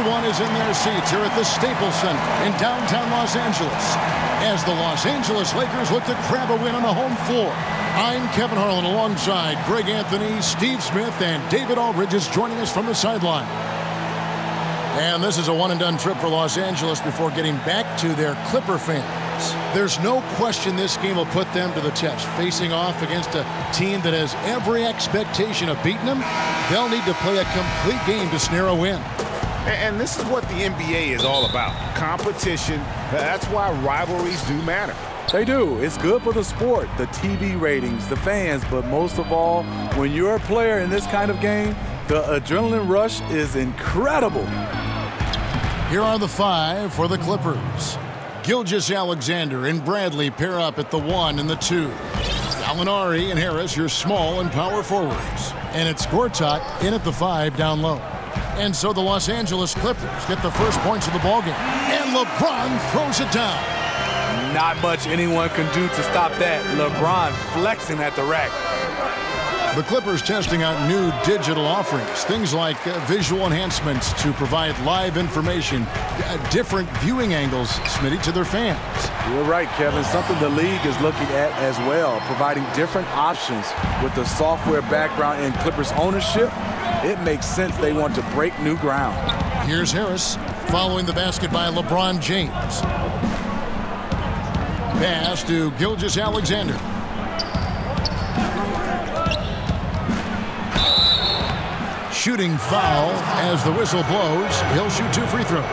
Everyone is in their seats here at the Staples Center in downtown Los Angeles as the Los Angeles Lakers look to grab a win on the home floor. I'm Kevin Harlan alongside Greg Anthony, Steve Smith, and David Aldridge is joining us from the sideline. And this is a one-and-done trip for Los Angeles before getting back to their Clipper fans. There's no question this game will put them to the test. Facing off against a team that has every expectation of beating them, they'll need to play a complete game to snare a win. And this is what the NBA is all about. Competition. That's why rivalries do matter. They do. It's good for the sport, the TV ratings, the fans, but most of all, when you're a player in this kind of game, the adrenaline rush is incredible. Here are the five for the Clippers. Gilgeous-Alexander and Bradley pair up at the 1 and the 2. Gallinari and Harris, your small and power forwards. And it's Gortat in at the 5 down low. And so the Los Angeles Clippers get the first points of the ballgame. And LeBron throws it down. Not much anyone can do to stop that. LeBron flexing at the rack. The Clippers testing out new digital offerings, things like visual enhancements to provide live information, different viewing angles, Smitty, to their fans. You're right, Kevin. Something the league is looking at as well, providing different options with the software background and Clippers ownership. It makes sense they want to break new ground. Here's Harris following the basket by LeBron James. Pass to Gilgeous-Alexander. Shooting foul as the whistle blows. He'll shoot 2 free throws.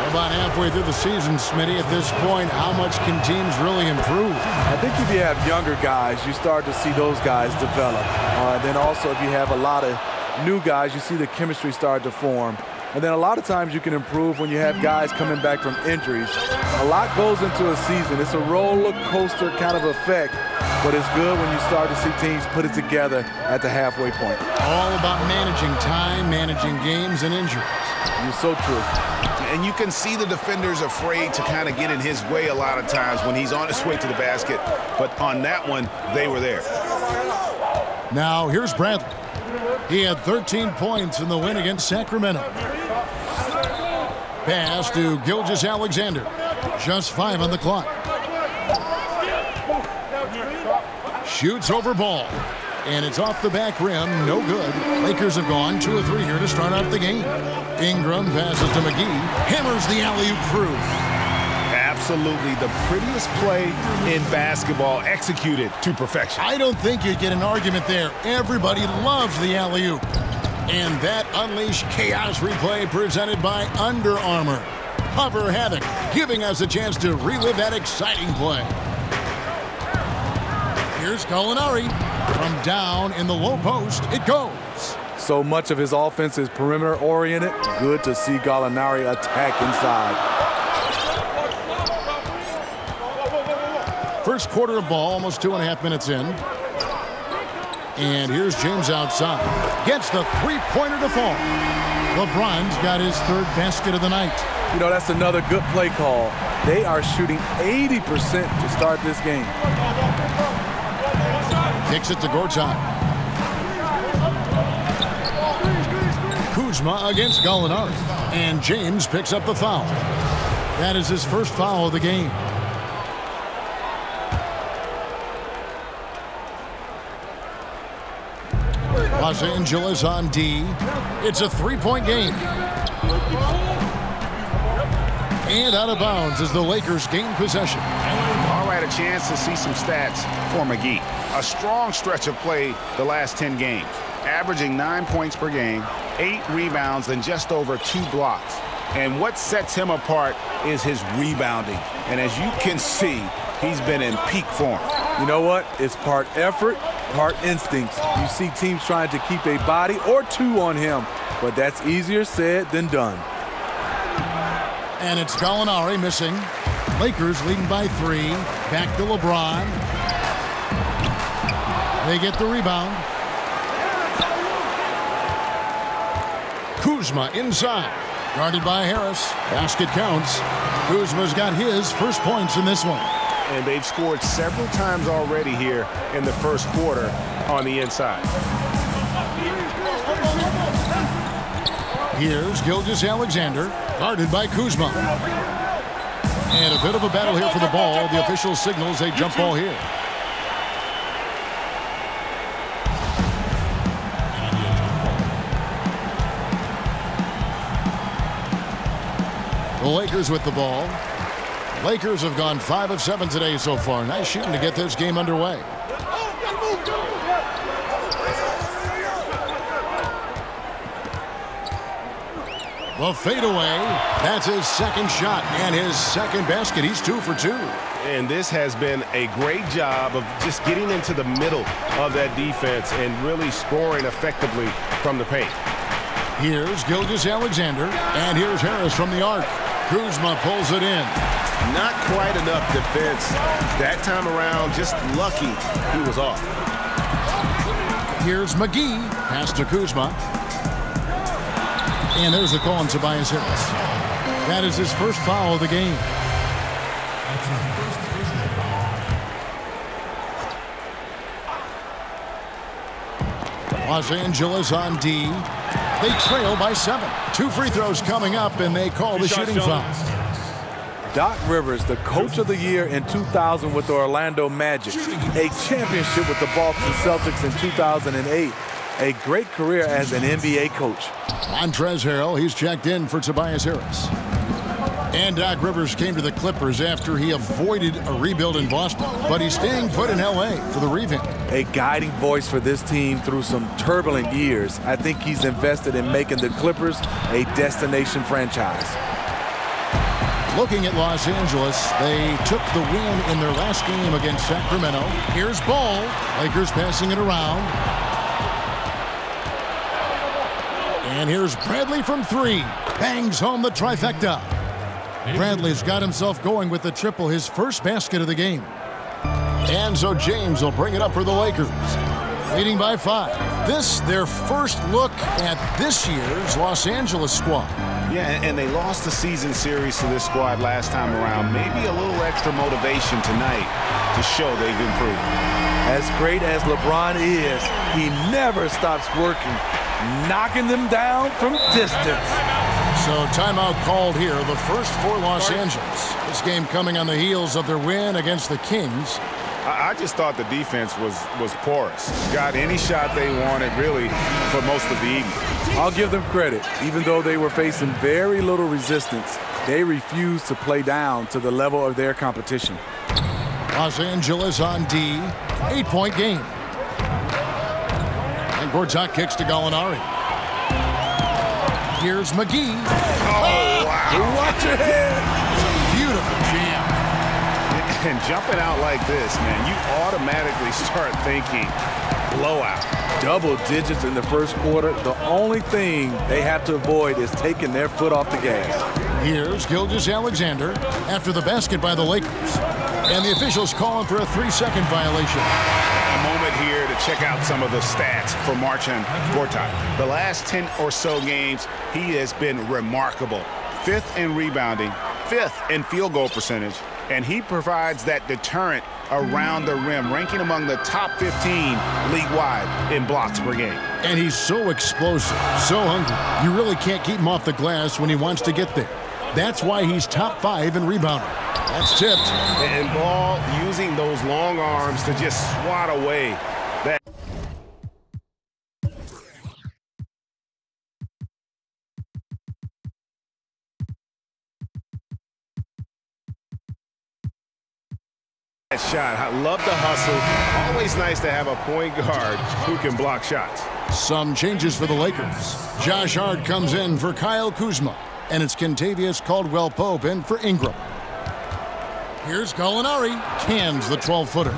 About halfway through the season, Smitty, at this point, how much can teams really improve? I think if you have younger guys, you start to see those guys develop. Then also if you have a lot of new guys, you see the chemistry start to form. And then a lot of times you can improve when you have guys coming back from injuries. A lot goes into a season. It's a roller coaster kind of effect, but it's good when you start to see teams put it together at the halfway point. All about managing time, managing games, and injuries. You're so true. And you can see the defenders afraid to kind of get in his way a lot of times when he's on his way to the basket. But on that one, they were there. Now, here's Bradley. He had 13 points in the win against Sacramento. Pass to Gilgeous-Alexander. Just 5 on the clock. Shoots over ball. And it's off the back rim. No good. Lakers have gone 2 of 3 here to start out the game. Ingram passes to McGee. Hammers the alley-oop through. Absolutely the prettiest play in basketball, executed to perfection. I don't think you'd get an argument there. Everybody loves the alley-oop. And that unleashed chaos replay presented by Under Armour. Hover Havoc, giving us a chance to relive that exciting play. Here's Gallinari. From down in the low post, it goes. So much of his offense is perimeter-oriented. Good to see Gallinari attack inside. First quarter of ball, almost 2.5 minutes in. And here's James outside. Gets the three-pointer to fall. LeBron's got his 3rd basket of the night. You know, that's another good play call. They are shooting 80% to start this game. Kicks it to Gortat. Kuzma against Gallinari. And James picks up the foul. That is his first foul of the game. Los Angeles on D. It's a 3-point game. And out of bounds as the Lakers gain possession. All right, a chance to see some stats for McGee. A strong stretch of play the last 10 games. Averaging 9 points per game, 8 rebounds, and just over 2 blocks. And what sets him apart is his rebounding. And as you can see, he's been in peak form. You know what? It's part effort, part instincts. You see teams trying to keep a body or 2 on him, but that's easier said than done. And it's Gallinari missing. Lakers leading by 3. Back to LeBron. They get the rebound. Kuzma inside. Guarded by Harris. Basket counts. Kuzma's got his first points in this one. And they've scored several times already here in the first quarter on the inside. Here's Gilgeous-Alexander, guarded by Kuzma. And a bit of a battle here for the ball. The official signals a jump ball here. The Lakers with the ball. Lakers have gone 5 of 7 today so far. Nice shooting to get this game underway. The fadeaway. That's his second shot and his second basket. He's 2 for 2. And this has been a great job of just getting into the middle of that defense and really scoring effectively from the paint. Here's Gilgeous-Alexander, and here's Harris from the arc. Kuzma pulls it in. Not quite enough defense that time around. Just lucky he was off. Here's McGee. Pass to Kuzma. And there's a call on Tobias Harris. That is his first foul of the game. Los Angeles on D. They trail by 7. 2 free throws coming up, and they call the shooting foul. Doc Rivers, the coach of the year in 2000 with the Orlando Magic, a championship with the Boston Celtics in 2008, a great career as an NBA coach. Montrezl Harrell, he's checked in for Tobias Harris. And Doc Rivers came to the Clippers after he avoided a rebuild in Boston, but he's staying put in L.A. for the revamp. A guiding voice for this team through some turbulent years. I think he's invested in making the Clippers a destination franchise. Looking at Los Angeles, they took the win in their last game against Sacramento. Here's Ball. Lakers passing it around. And here's Bradley from 3. Bangs home the trifecta. Bradley's got himself going with the triple, his first basket of the game. And so James will bring it up for the Lakers, leading by 5. This, their first look at this year's Los Angeles squad. Yeah, and they lost the season series to this squad last time around. Maybe a little extra motivation tonight to show they've improved. As great as LeBron is, he never stops working, knocking them down from distance. So timeout called here, the first for Los Angeles. This game coming on the heels of their win against the Kings. I just thought the defense was porous. Got any shot they wanted, really, for most of the evening. I'll give them credit. Even though they were facing very little resistance, they refused to play down to the level of their competition. Los Angeles on D, 8-point game. And Gortat kicks to Gallinari. Here's McGee. Oh, wow. Watch your head. Beautiful jam. And jumping out like this, man, you automatically start thinking blowout. Double digits in the first quarter. The only thing they have to avoid is taking their foot off the gas. Here's Gilgeous-Alexander after the basket by the Lakers. And the officials calling for a 3-second violation. A moment here to check out some of the stats for Marcin Gortat. The last 10 or so games, he has been remarkable. 5th in rebounding, 5th in field goal percentage, and he provides that deterrent around the rim, ranking among the top 15 league-wide in blocks per game. And he's so explosive, so hungry. You really can't keep him off the glass when he wants to get there. That's why he's top 5 in rebounding. That's tipped. And Ball using those long arms to just swat away that. Shot. I love the hustle. Always nice to have a point guard who can block shots. Some changes for the Lakers. Josh Hart comes in for Kyle Kuzma, and it's Kentavious Caldwell-Pope in for Ingram. Here's Gallinari. Cans the 12-footer.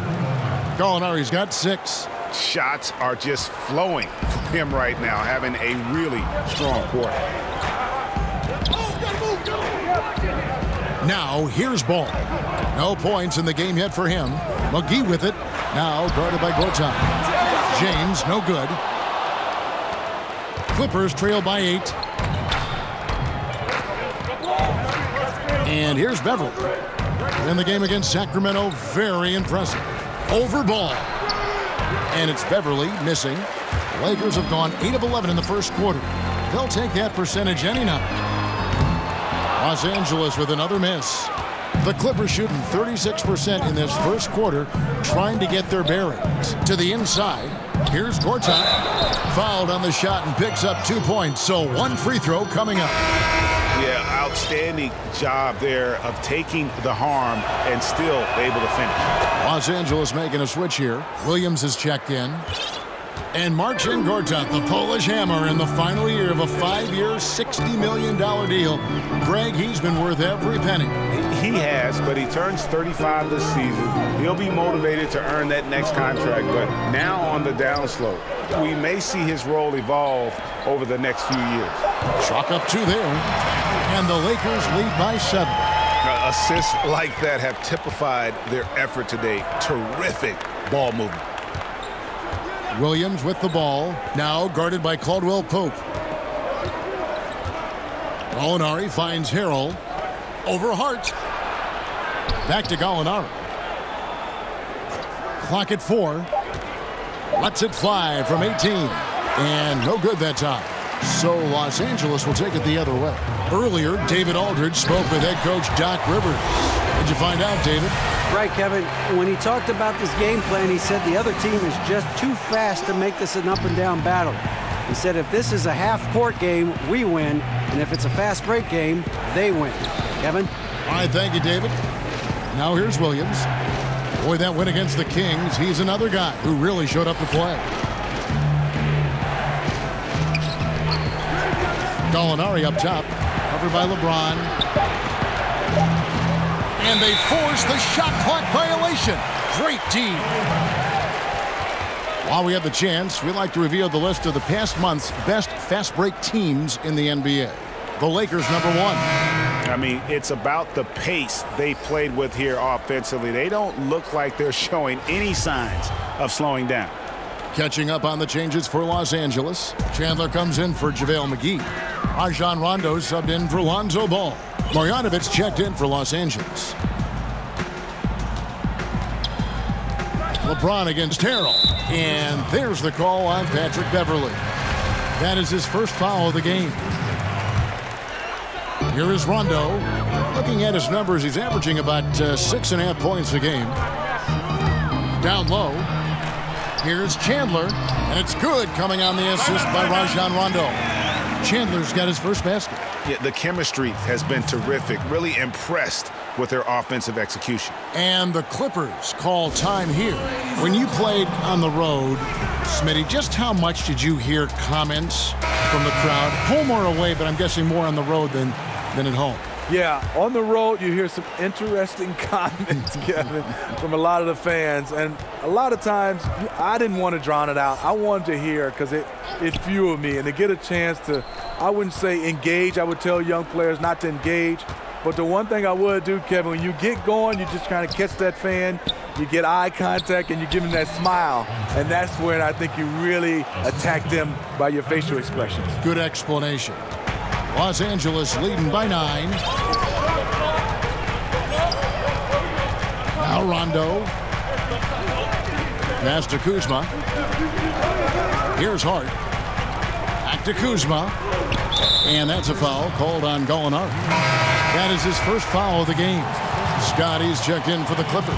Gallinari's got 6. Shots are just flowing for him right now, having a really strong quarter. Now, here's Ball. No points in the game yet for him. McGee with it. Now guarded by Gortat. James, no good. Clippers trail by 8. And here's Beverly. In the game against Sacramento, very impressive. Over Ball. And it's Beverly missing. The Lakers have gone 8 of 11 in the first quarter. They'll take that percentage any night. Los Angeles with another miss. The Clippers shooting 36% in this first quarter, trying to get their bearings. To the inside, here's Gortat. Fouled on the shot and picks up 2 points, so one free throw coming up. Yeah, outstanding job there of taking the harm and still able to finish. Los Angeles making a switch here. Williams has checked in. And Marcin Gortat, the Polish hammer, in the final year of a 5-year, $60 million deal. Greg, he's been worth every penny. He has, but he turns 35 this season. He'll be motivated to earn that next contract, but now on the downslope, we may see his role evolve over the next few years. Chalk up 2 there, and the Lakers lead by 7. Assists like that have typified their effort today. Terrific ball movement. Williams with the ball, now guarded by Caldwell-Pope. Gallinari finds Harrell. Over Hart. Back to Gallinari. Clock at 4. Lets it fly from 18. And no good that time. So Los Angeles will take it the other way. Earlier, David Aldridge spoke with head coach Doc Rivers. What'd you find out, David? Right, Kevin. When he talked about this game plan, he said the other team is just too fast to make this an up-and-down battle. He said if this is a half-court game, we win, and if it's a fast-break game, they win. Kevin? All right, thank you, David. Now here's Williams. Boy, that win against the Kings, he's another guy who really showed up to play. Gallinari up top, covered by LeBron. And they force the shot clock violation. Great team. While we have the chance, we'd like to reveal the list of the past month's best fast break teams in the NBA. The Lakers, number 1. I mean, it's about the pace they played with here offensively. They don't look like they're showing any signs of slowing down. Catching up on the changes for Los Angeles. Chandler comes in for JaVale McGee. Rajon Rondo subbed in for Lonzo Ball. Marjanovic checked in for Los Angeles. LeBron against Harrell. And there's the call on Patrick Beverley. That is his first foul of the game. Here is Rondo. Looking at his numbers, he's averaging about 6.5 points a game. Down low. Here's Chandler. And it's good, coming on the assist by Rajon Rondo. Chandler's got his first basket. Yeah, the chemistry has been terrific. Really impressed with their offensive execution. And the Clippers call time here. When you played on the road, Smitty, just how much did you hear comments from the crowd? Home or away, but I'm guessing more on the road than at home. Yeah, on the road, you hear some interesting comments, Kevin, from a lot of the fans. And a lot of times, I didn't want to drown it out. I wanted to hear because it fueled me. And to get a chance to, I wouldn't say engage. I would tell young players not to engage. But the one thing I would do, Kevin, when you get going, you just kind of catch that fan, you get eye contact, and you give them that smile. And that's when I think you really attack them by your facial expressions. Good explanation. Los Angeles leading by 9. Now Rondo. Pass to Kuzma. Here's Hart. Back to Kuzma. And that's a foul called on Gallinari. That is his first foul of the game. Scotty's checked in for the Clippers.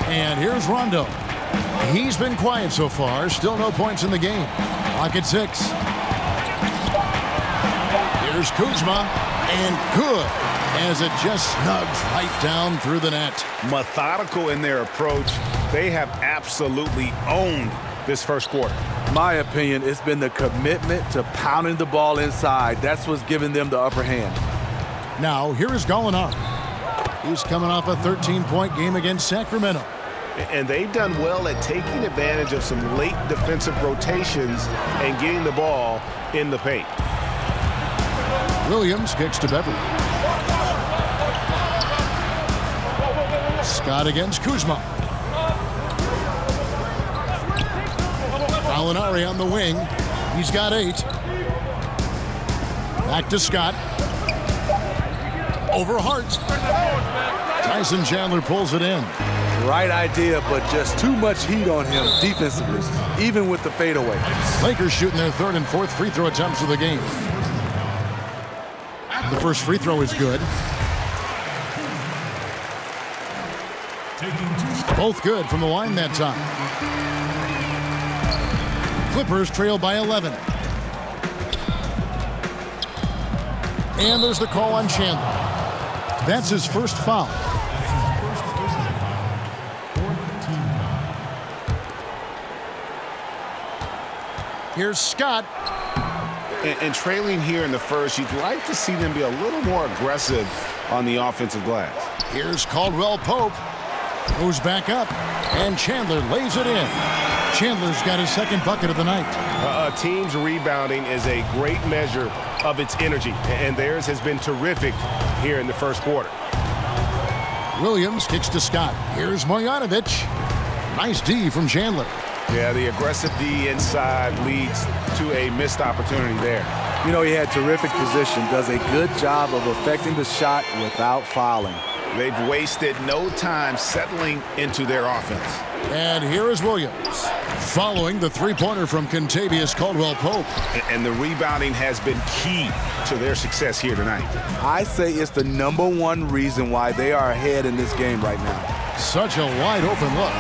And here's Rondo. He's been quiet so far. Still no points in the game. Clock at 6. Here's Kuzma. And good, as it just snugs right down through the net. Methodical in their approach. They have absolutely owned this first quarter. My opinion, it's been the commitment to pounding the ball inside. That's what's giving them the upper hand. Now, here is Gallinari. He's coming off a 13-point game against Sacramento. And they've done well at taking advantage of some late defensive rotations and getting the ball in the paint. Williams kicks to Beverley. Scott against Kuzma. Gallinari on the wing. He's got 8. Back to Scott. Over Hart. Tyson Chandler pulls it in. Right idea, but just too much heat on him defensively, even with the fadeaway. Lakers shooting their third and fourth free throw attempts of the game. The first free throw is good. Both good from the line that time. Clippers trail by 11. And there's the call on Chandler. That's his first foul. Here's Scott. And trailing here in the first, you'd like to see them be a little more aggressive on the offensive glass. Here's Caldwell-Pope. Goes back up, and Chandler lays it in. Chandler's got his second bucket of the night. A team's rebounding is a great measure of its energy, and theirs has been terrific here in the first quarter. Williams kicks to Scott. Here's Marjanovic. Nice D from Chandler. Yeah, the aggressive D inside leads to a missed opportunity there. You know, he had terrific position, does a good job of affecting the shot without fouling. They've wasted no time settling into their offense. And here is Williams, following the three-pointer from Kentavious Caldwell-Pope. And the rebounding has been key to their success here tonight. I say it's the #1 reason why they are ahead in this game right now. Such a wide-open look.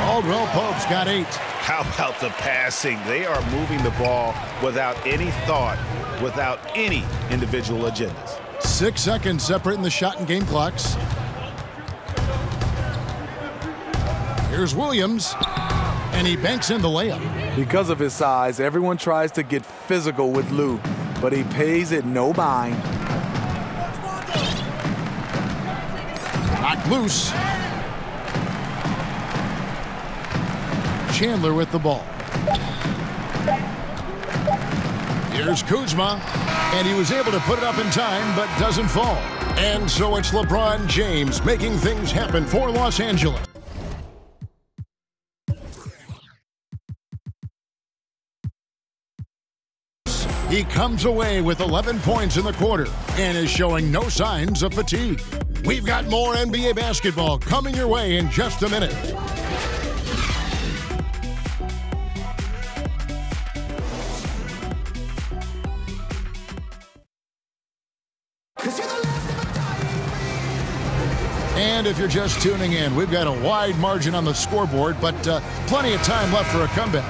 Caldwell-Pope's got 8. How about the passing? They are moving the ball without any thought, without any individual agendas. 6 seconds separating the shot and game clocks. Here's Williams, and he banks in the layup. Because of his size, everyone tries to get physical with Lou, but he pays it no mind. Knocked loose. Chandler with the ball. Here's Kuzma, and he was able to put it up in time, but doesn't fall. And so it's LeBron James making things happen for Los Angeles. He comes away with 11 points in the quarter and is showing no signs of fatigue. We've got more NBA basketball coming your way in just a minute. And if you're just tuning in, we've got a wide margin on the scoreboard, but plenty of time left for a comeback.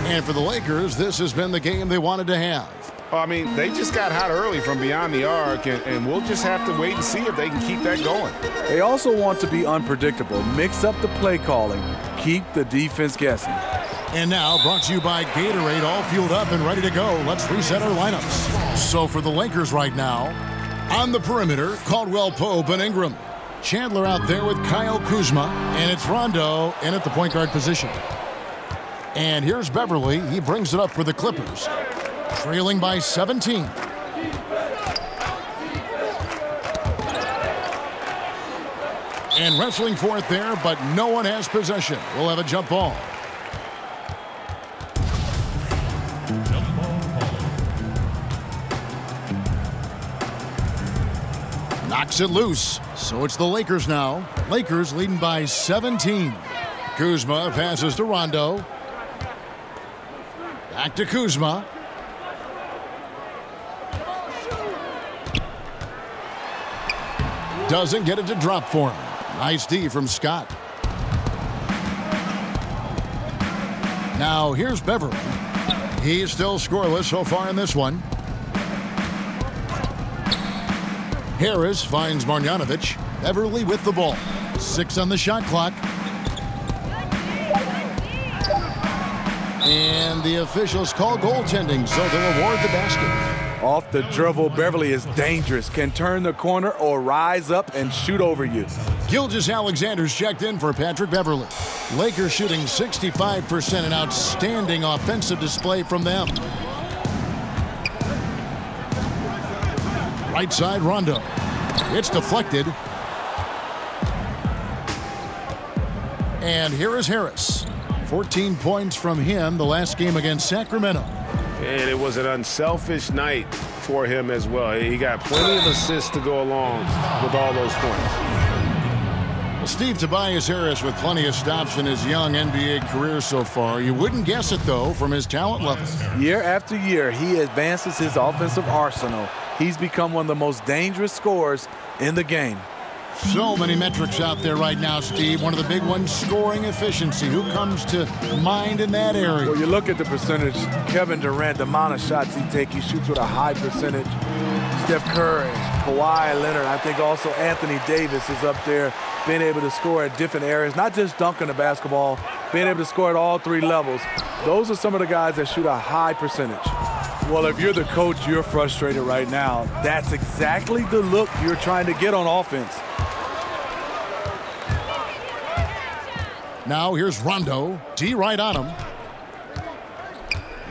And for the Lakers, this has been the game they wanted to have. I mean, they just got hot early from beyond the arc, and we'll just have to wait and see if they can keep that going. They also want to be unpredictable, mix up the play calling, keep the defense guessing. And now, brought to you by Gatorade, all fueled up and ready to go. Let's reset our lineups. So for the Lakers right now, on the perimeter, Caldwell-Pope and Ingram. Chandler out there with Kyle Kuzma, and it's Rondo in at the point guard position. And here's Beverly. He brings it up for the Clippers, trailing by 17. And wrestling for it there, but no one has possession. We'll have a jump ball. Knocks it loose. So it's the Lakers now. Lakers leading by 17. Kuzma passes to Rondo. Back to Kuzma. Doesn't get it to drop for him. Nice D from Scott. Now here's Beverly. He's still scoreless so far in this one. Harris finds Marjanovic. Beverly with the ball. 6 on the shot clock. And the officials call goaltending, so they'll award the basket. Off the dribble, Beverly is dangerous. Can turn the corner or rise up and shoot over you. Gilgeous-Alexander's checked in for Patrick Beverly. Lakers shooting 65%, an outstanding offensive display from them. Right side, Rondo. It's deflected. And here is Harris. 14 points from him the last game against Sacramento. And it was an unselfish night for him as well. He got plenty of assists to go along with all those points. Well, Steve, Tobias Harris with plenty of stops in his young NBA career so far. You wouldn't guess it, though, from his talent level. Year after year, he advances his offensive arsenal. He's become one of the most dangerous scorers in the game. So many metrics out there right now, Steve. One of the big ones, scoring efficiency. Who comes to mind in that area? Well, you look at the percentage. Kevin Durant, the amount of shots he takes, he shoots with a high percentage. Steph Curry, Kawhi Leonard, I think also Anthony Davis is up there, being able to score at different areas, not just dunking the basketball, being able to score at all three levels. Those are some of the guys that shoot a high percentage. Well, if you're the coach, you're frustrated right now. That's exactly the look you're trying to get on offense. Now here's Rondo. D right on him.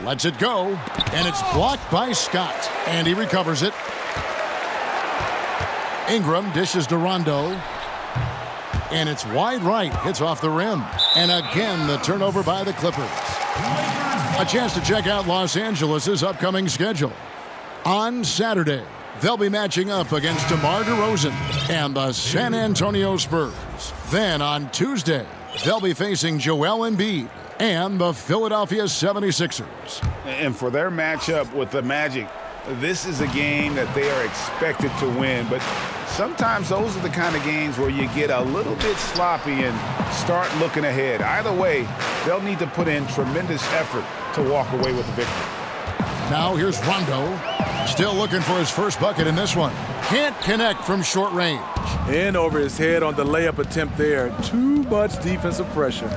Lets it go, and it's blocked by Scott, and he recovers it. Ingram dishes to Rondo, and it's wide right. Hits off the rim, and again the turnover by the Clippers. A chance to check out Los Angeles' upcoming schedule. On Saturday, they'll be matching up against DeMar DeRozan and the San Antonio Spurs. Then on Tuesday, they'll be facing Joel Embiid and the Philadelphia 76ers. And for their matchup with the Magic, this is a game that they are expected to win. But sometimes those are the kind of games where you get a little bit sloppy and start looking ahead. Either way, they'll need to put in tremendous effort to walk away with the victory. Now here's Rondo. Still looking for his first bucket in this one. Can't connect from short range. In over his head on the layup attempt there. Too much defensive pressure.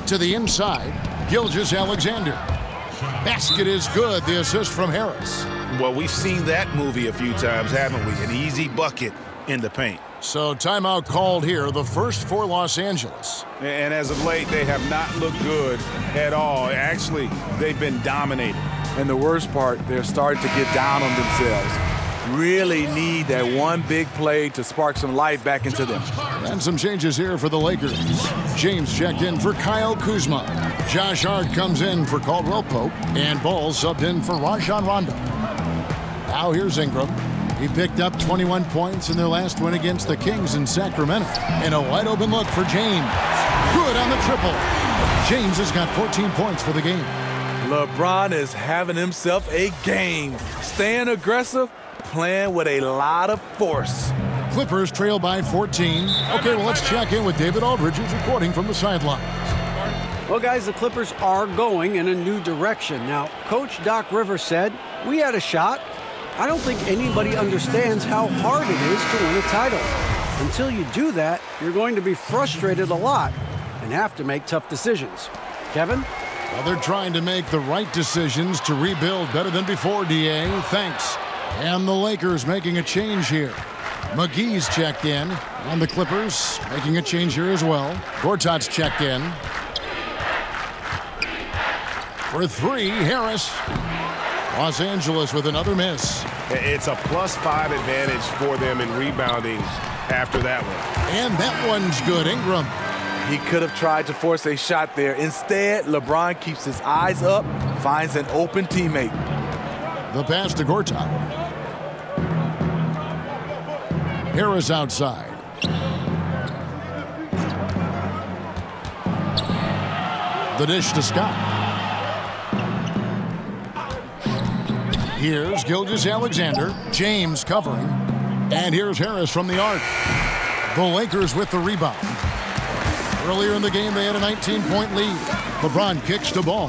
To the inside, Gilgeous-Alexander. Basket is good. The assist from Harris. Well, we've seen that movie a few times, haven't we? An easy bucket in the paint. So timeout called here, the first for Los Angeles. And as of late, they have not looked good at all. Actually, they've been dominated. And the worst part, they're starting to get down on themselves. Really need that one big play to spark some life back into them. And some changes here for the Lakers. James checked in for Kyle Kuzma. Josh Hart comes in for Caldwell-Pope. And Ball subbed in for Rajon Rondo. Now here's Ingram. He picked up 21 points in their last win against the Kings in Sacramento. And a wide open look for James. Good on the triple. James has got 14 points for the game. LeBron is having himself a game. Staying aggressive, playing with a lot of force. Clippers trail by 14. Okay, well, let's check in with David Aldridge, who's reporting from the sidelines. Well, guys, the Clippers are going in a new direction. Now, Coach Doc Rivers said, we had a shot. I don't think anybody understands how hard it is to win a title. Until you do that, you're going to be frustrated a lot and have to make tough decisions. Kevin? Well, they're trying to make the right decisions to rebuild better than before, D.A. Thanks. And the Lakers making a change here. McGee's checked in, and the Clippers making a change here as well. Gortat's checked in. For three, Harris. Los Angeles with another miss. It's a +5 advantage for them in rebounding after that one. And that one's good. Ingram. He could have tried to force a shot there. Instead, LeBron keeps his eyes up, finds an open teammate. The pass to Gortat. Harris outside. The dish to Scott. Here's Gilgeous-Alexander. James covering. And here's Harris from the arc. The Lakers with the rebound. Earlier in the game, they had a 19-point lead. LeBron kicks the ball.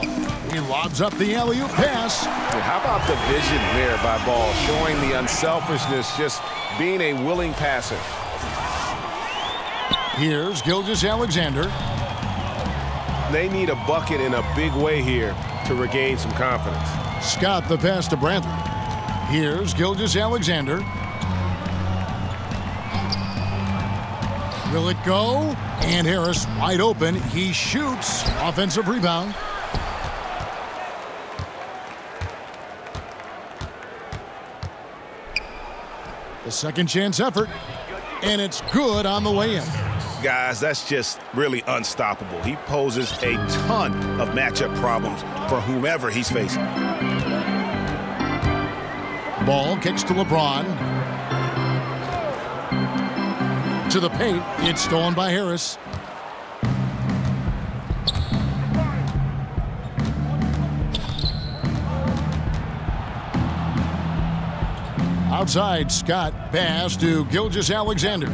He lobs up the alley-oop pass. How about the vision there by Ball, showing the unselfishness, just being a willing passer. Here's Gilgeous-Alexander. They need a bucket in a big way here to regain some confidence. Scott the pass to Bradley. Here's Gilgeous-Alexander. Will it go? And Harris wide open. He shoots. Offensive rebound. The second chance effort. And it's good on the way in. Guys, that's just really unstoppable. He poses a ton of matchup problems for whomever he's facing. Ball kicks to LeBron. into the paint. It's stolen by Harris. Outside, Scott. Pass to Gilgeous-Alexander.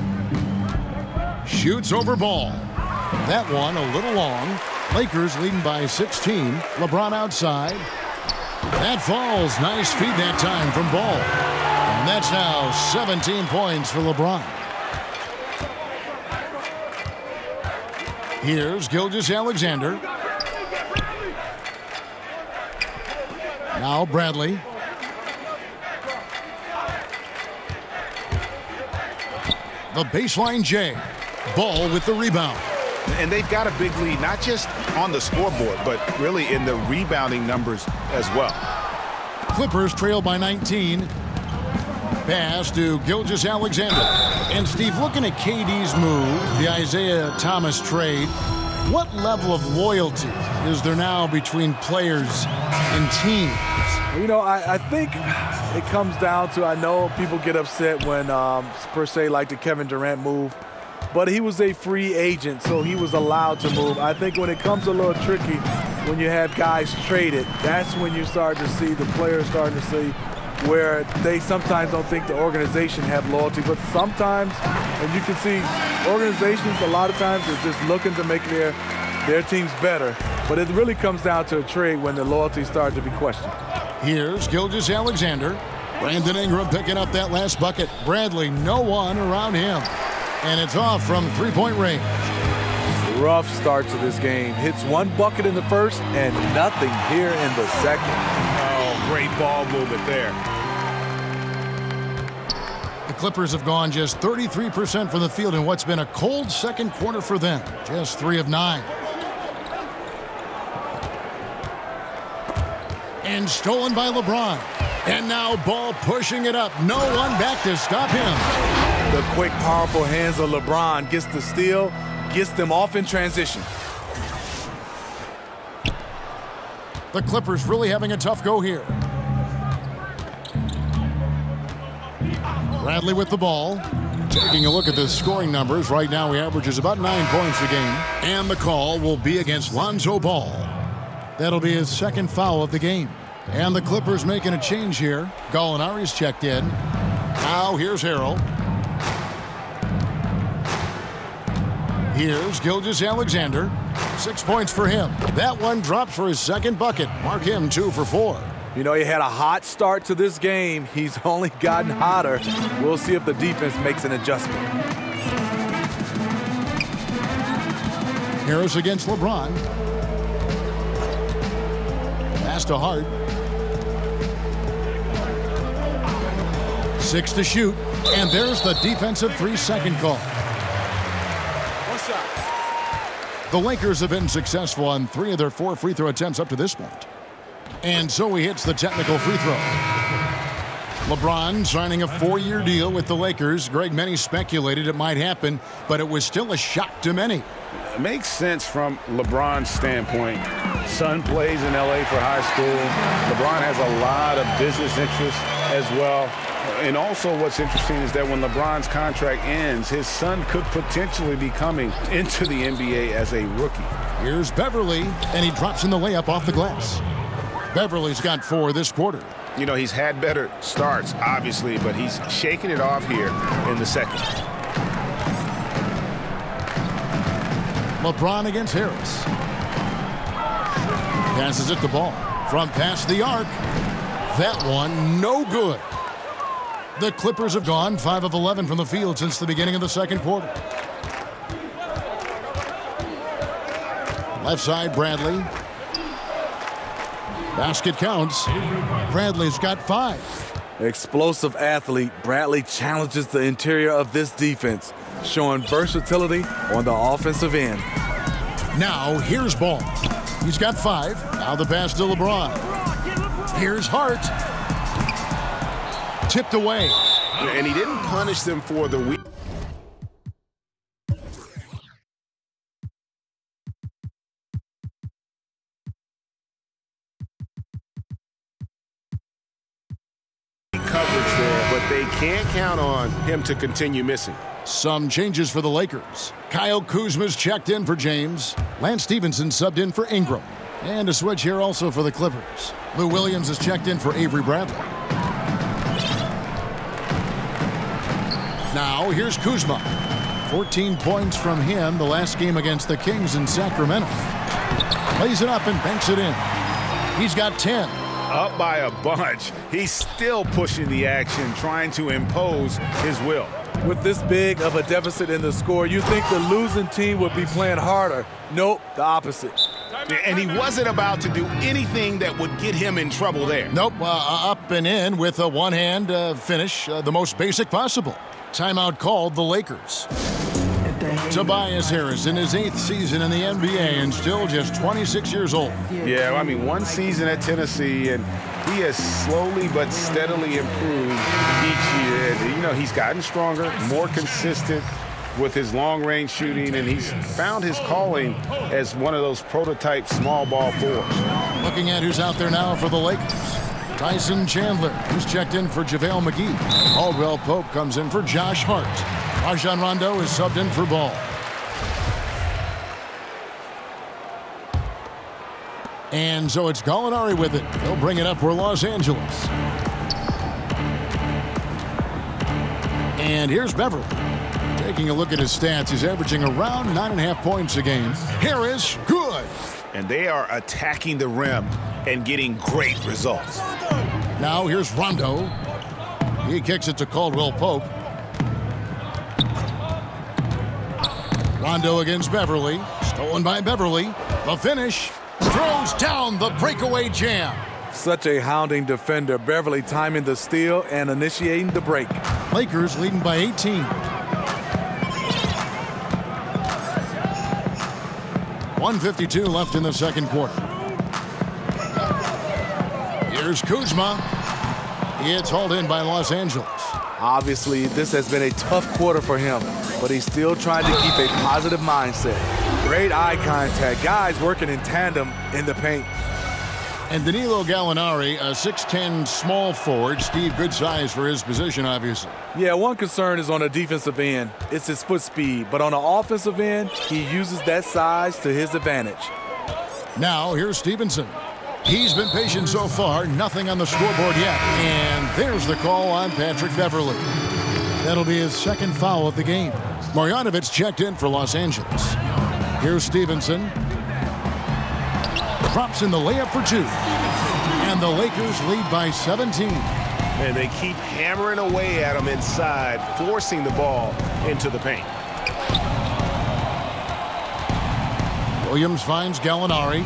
Shoots over Ball. That one a little long. Lakers leading by 16. LeBron outside. That falls. Nice feed that time from Ball. And that's now 17 points for LeBron. Here's Gilgeous-Alexander. Now Bradley. The baseline J. Ball with the rebound. And they've got a big lead, not just on the scoreboard, but really in the rebounding numbers as well. Clippers trail by 19. Pass to Gilgeous-Alexander. And Steve, looking at KD's move, the Isaiah Thomas trade, what level of loyalty is there now between players and teams? You know, I think it comes down to, I know people get upset when, per se, like the Kevin Durant move, but he was a free agent, so he was allowed to move. I think when it comes a little tricky, when you have guys traded, that's when you start to see the players starting to see where they sometimes don't think the organization have loyalty, but sometimes, and you can see organizations a lot of times is just looking to make their teams better, but it really comes down to a trade when the loyalty starts to be questioned. Here's Gilgeous-Alexander. Brandon Ingram picking up that last bucket. Bradley, no one around him. And it's off from three-point range. Rough start to this game. Hits one bucket in the first and nothing here in the second. Oh, great ball movement there. The Clippers have gone just 33% from the field in what's been a cold second quarter for them. Just 3 of 9. And stolen by LeBron. And now Ball pushing it up. No one back to stop him. The quick, powerful hands of LeBron gets the steal, gets them off in transition. The Clippers really having a tough go here. Bradley with the ball. Taking a look at the scoring numbers. Right now he averages about 9 points a game. And the call will be against Lonzo Ball. That'll be his second foul of the game. And the Clippers making a change here. Gallinari's checked in. Now here's Harrell. Here's Gilgeous-Alexander. 6 points for him. That one drops for his second bucket. Mark him 2 for 4. You know, he had a hot start to this game. He's only gotten hotter. We'll see if the defense makes an adjustment. Harris against LeBron. Pass to Hart. 6 to shoot. And there's the defensive 3-second call. The Lakers have been successful on 3 of their 4 free throw attempts up to this point. And so he hits the technical free throw. LeBron signing a 4-year deal with the Lakers. Greg, many speculated it might happen, but it was still a shock to many. It makes sense from LeBron's standpoint. Son plays in L.A. for high school. LeBron has a lot of business interests as well. And also what's interesting is that when LeBron's contract ends, his son could potentially be coming into the NBA as a rookie. Here's Beverly, and he drops in the layup off the glass. Beverly's got 4 this quarter. You know, he's had better starts, obviously, but he's shaking it off here in the second. LeBron against Harris. Passes it the ball from past the arc. That one, no good. The Clippers have gone 5 of 11 from the field since the beginning of the second quarter. Left side, Bradley. Basket counts. Bradley's got 5. Explosive athlete, Bradley challenges the interior of this defense, showing versatility on the offensive end. Now, here's Ball. He's got 5. Now the pass to LeBron. Here's Hart. Tipped away. And he didn't punish them for the weak coverage there, but they can't count on him to continue missing. Some changes for the Lakers. Kyle Kuzma's checked in for James. Lance Stevenson subbed in for Ingram. And a switch here also for the Clippers. Lou Williams is checked in for Avery Bradley. Now here's Kuzma. 14 points from him the last game against the Kings in Sacramento. Lays it up and banks it in. He's got 10. Up by a bunch. He's still pushing the action, trying to impose his will. With this big of a deficit in the score, you think the losing team would be playing harder. Nope, the opposite. And he wasn't about to do anything that would get him in trouble there. Nope, up and in with a one-hand finish, the most basic possible. Timeout called the Lakers. Tobias Harris in his 8th season in the NBA and still just 26 years old. Yeah, I mean, one season at Tennessee, and he has slowly but steadily improved each year. And, you know, he's gotten stronger, more consistent with his long-range shooting, and he's found his calling as one of those prototype small ball forwards. Looking at who's out there now for the Lakers. Tyson Chandler, who's checked in for JaVale McGee. Caldwell-Pope comes in for Josh Hart. Rajon Rondo is subbed in for Ball. And so it's Gallinari with it. He'll bring it up for Los Angeles. And here's Beverly. Taking a look at his stats, he's averaging around 9.5 points a game. Harris, good. And they are attacking the rim and getting great results. Now here's Rondo. He kicks it to Caldwell-Pope. Rondo against Beverly. Stolen by Beverly. The finish. Throws down the breakaway jam. Such a hounding defender. Beverly timing the steal and initiating the break. Lakers leading by 18. 1:52 left in the second quarter. Here's Kuzma. It's hauled in by Los Angeles. Obviously, this has been a tough quarter for him, but he's still trying to keep a positive mindset. Great eye contact. Guys working in tandem in the paint. And Danilo Gallinari, a 6'10 small forward. Steve, good size for his position, obviously. Yeah, one concern is on the defensive end. It's his foot speed. But on the offensive end, he uses that size to his advantage. Now, here's Stevenson. He's been patient so far. Nothing on the scoreboard yet. And there's the call on Patrick Beverly. That'll be his second foul of the game. Marjanovic checked in for Los Angeles. Here's Stevenson. Drops in the layup for 2. And the Lakers lead by 17. And they keep hammering away at him inside, forcing the ball into the paint. Williams finds Gallinari.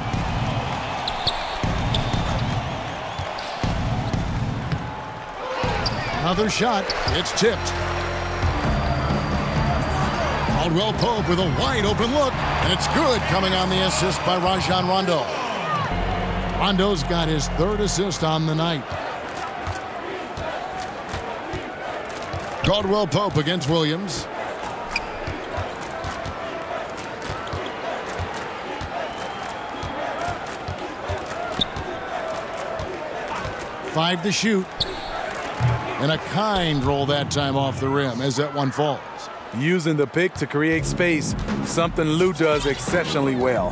Another shot. It's tipped. Caldwell-Pope with a wide open look. And it's good, coming on the assist by Rajon Rondo. Rondo's got his 3rd assist on the night. Caldwell-Pope against Williams. Five to shoot. And a kind roll that time off the rim as that one falls. Using the pick to create space, something Lou does exceptionally well.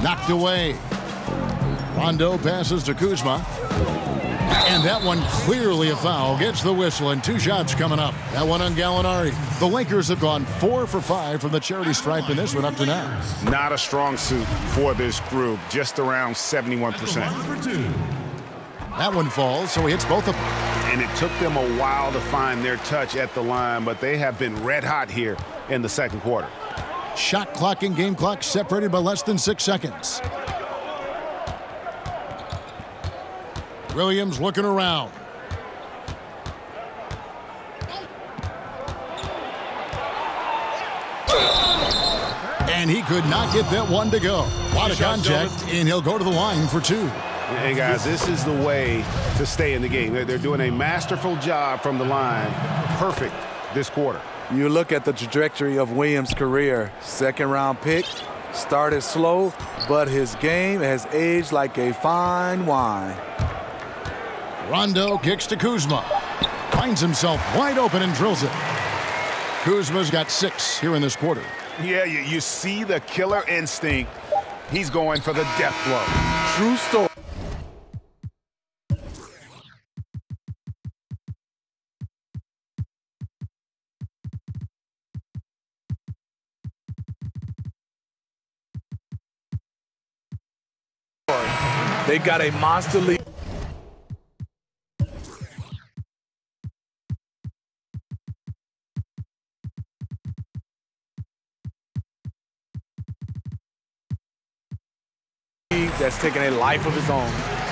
Knocked away. Rondo passes to Kuzma. And that one clearly a foul. Gets the whistle, and 2 shots coming up. That one on Gallinari. The Lakers have gone 4 for 5 from the charity stripe in this one up to now. Not a strong suit for this group. Just around 71%. That one falls, so he hits both of them. And it took them a while to find their touch at the line, but they have been red hot here in the second quarter. Shot clock and game clock separated by less than 6 seconds. Williams looking around. And he could not get that one to go. A lot of contact, and he'll go to the line for 2. Hey, guys, this is the way to stay in the game. They're doing a masterful job from the line. Perfect this quarter. You look at the trajectory of Williams' career. 2nd-round pick, started slow, but his game has aged like a fine wine. Rondo kicks to Kuzma. finds himself wide open and drills it. Kuzma's got 6 here in this quarter. Yeah, you see the killer instinct. He's going for the death blow. True story. They got a monster lead. That's taking a life of its own.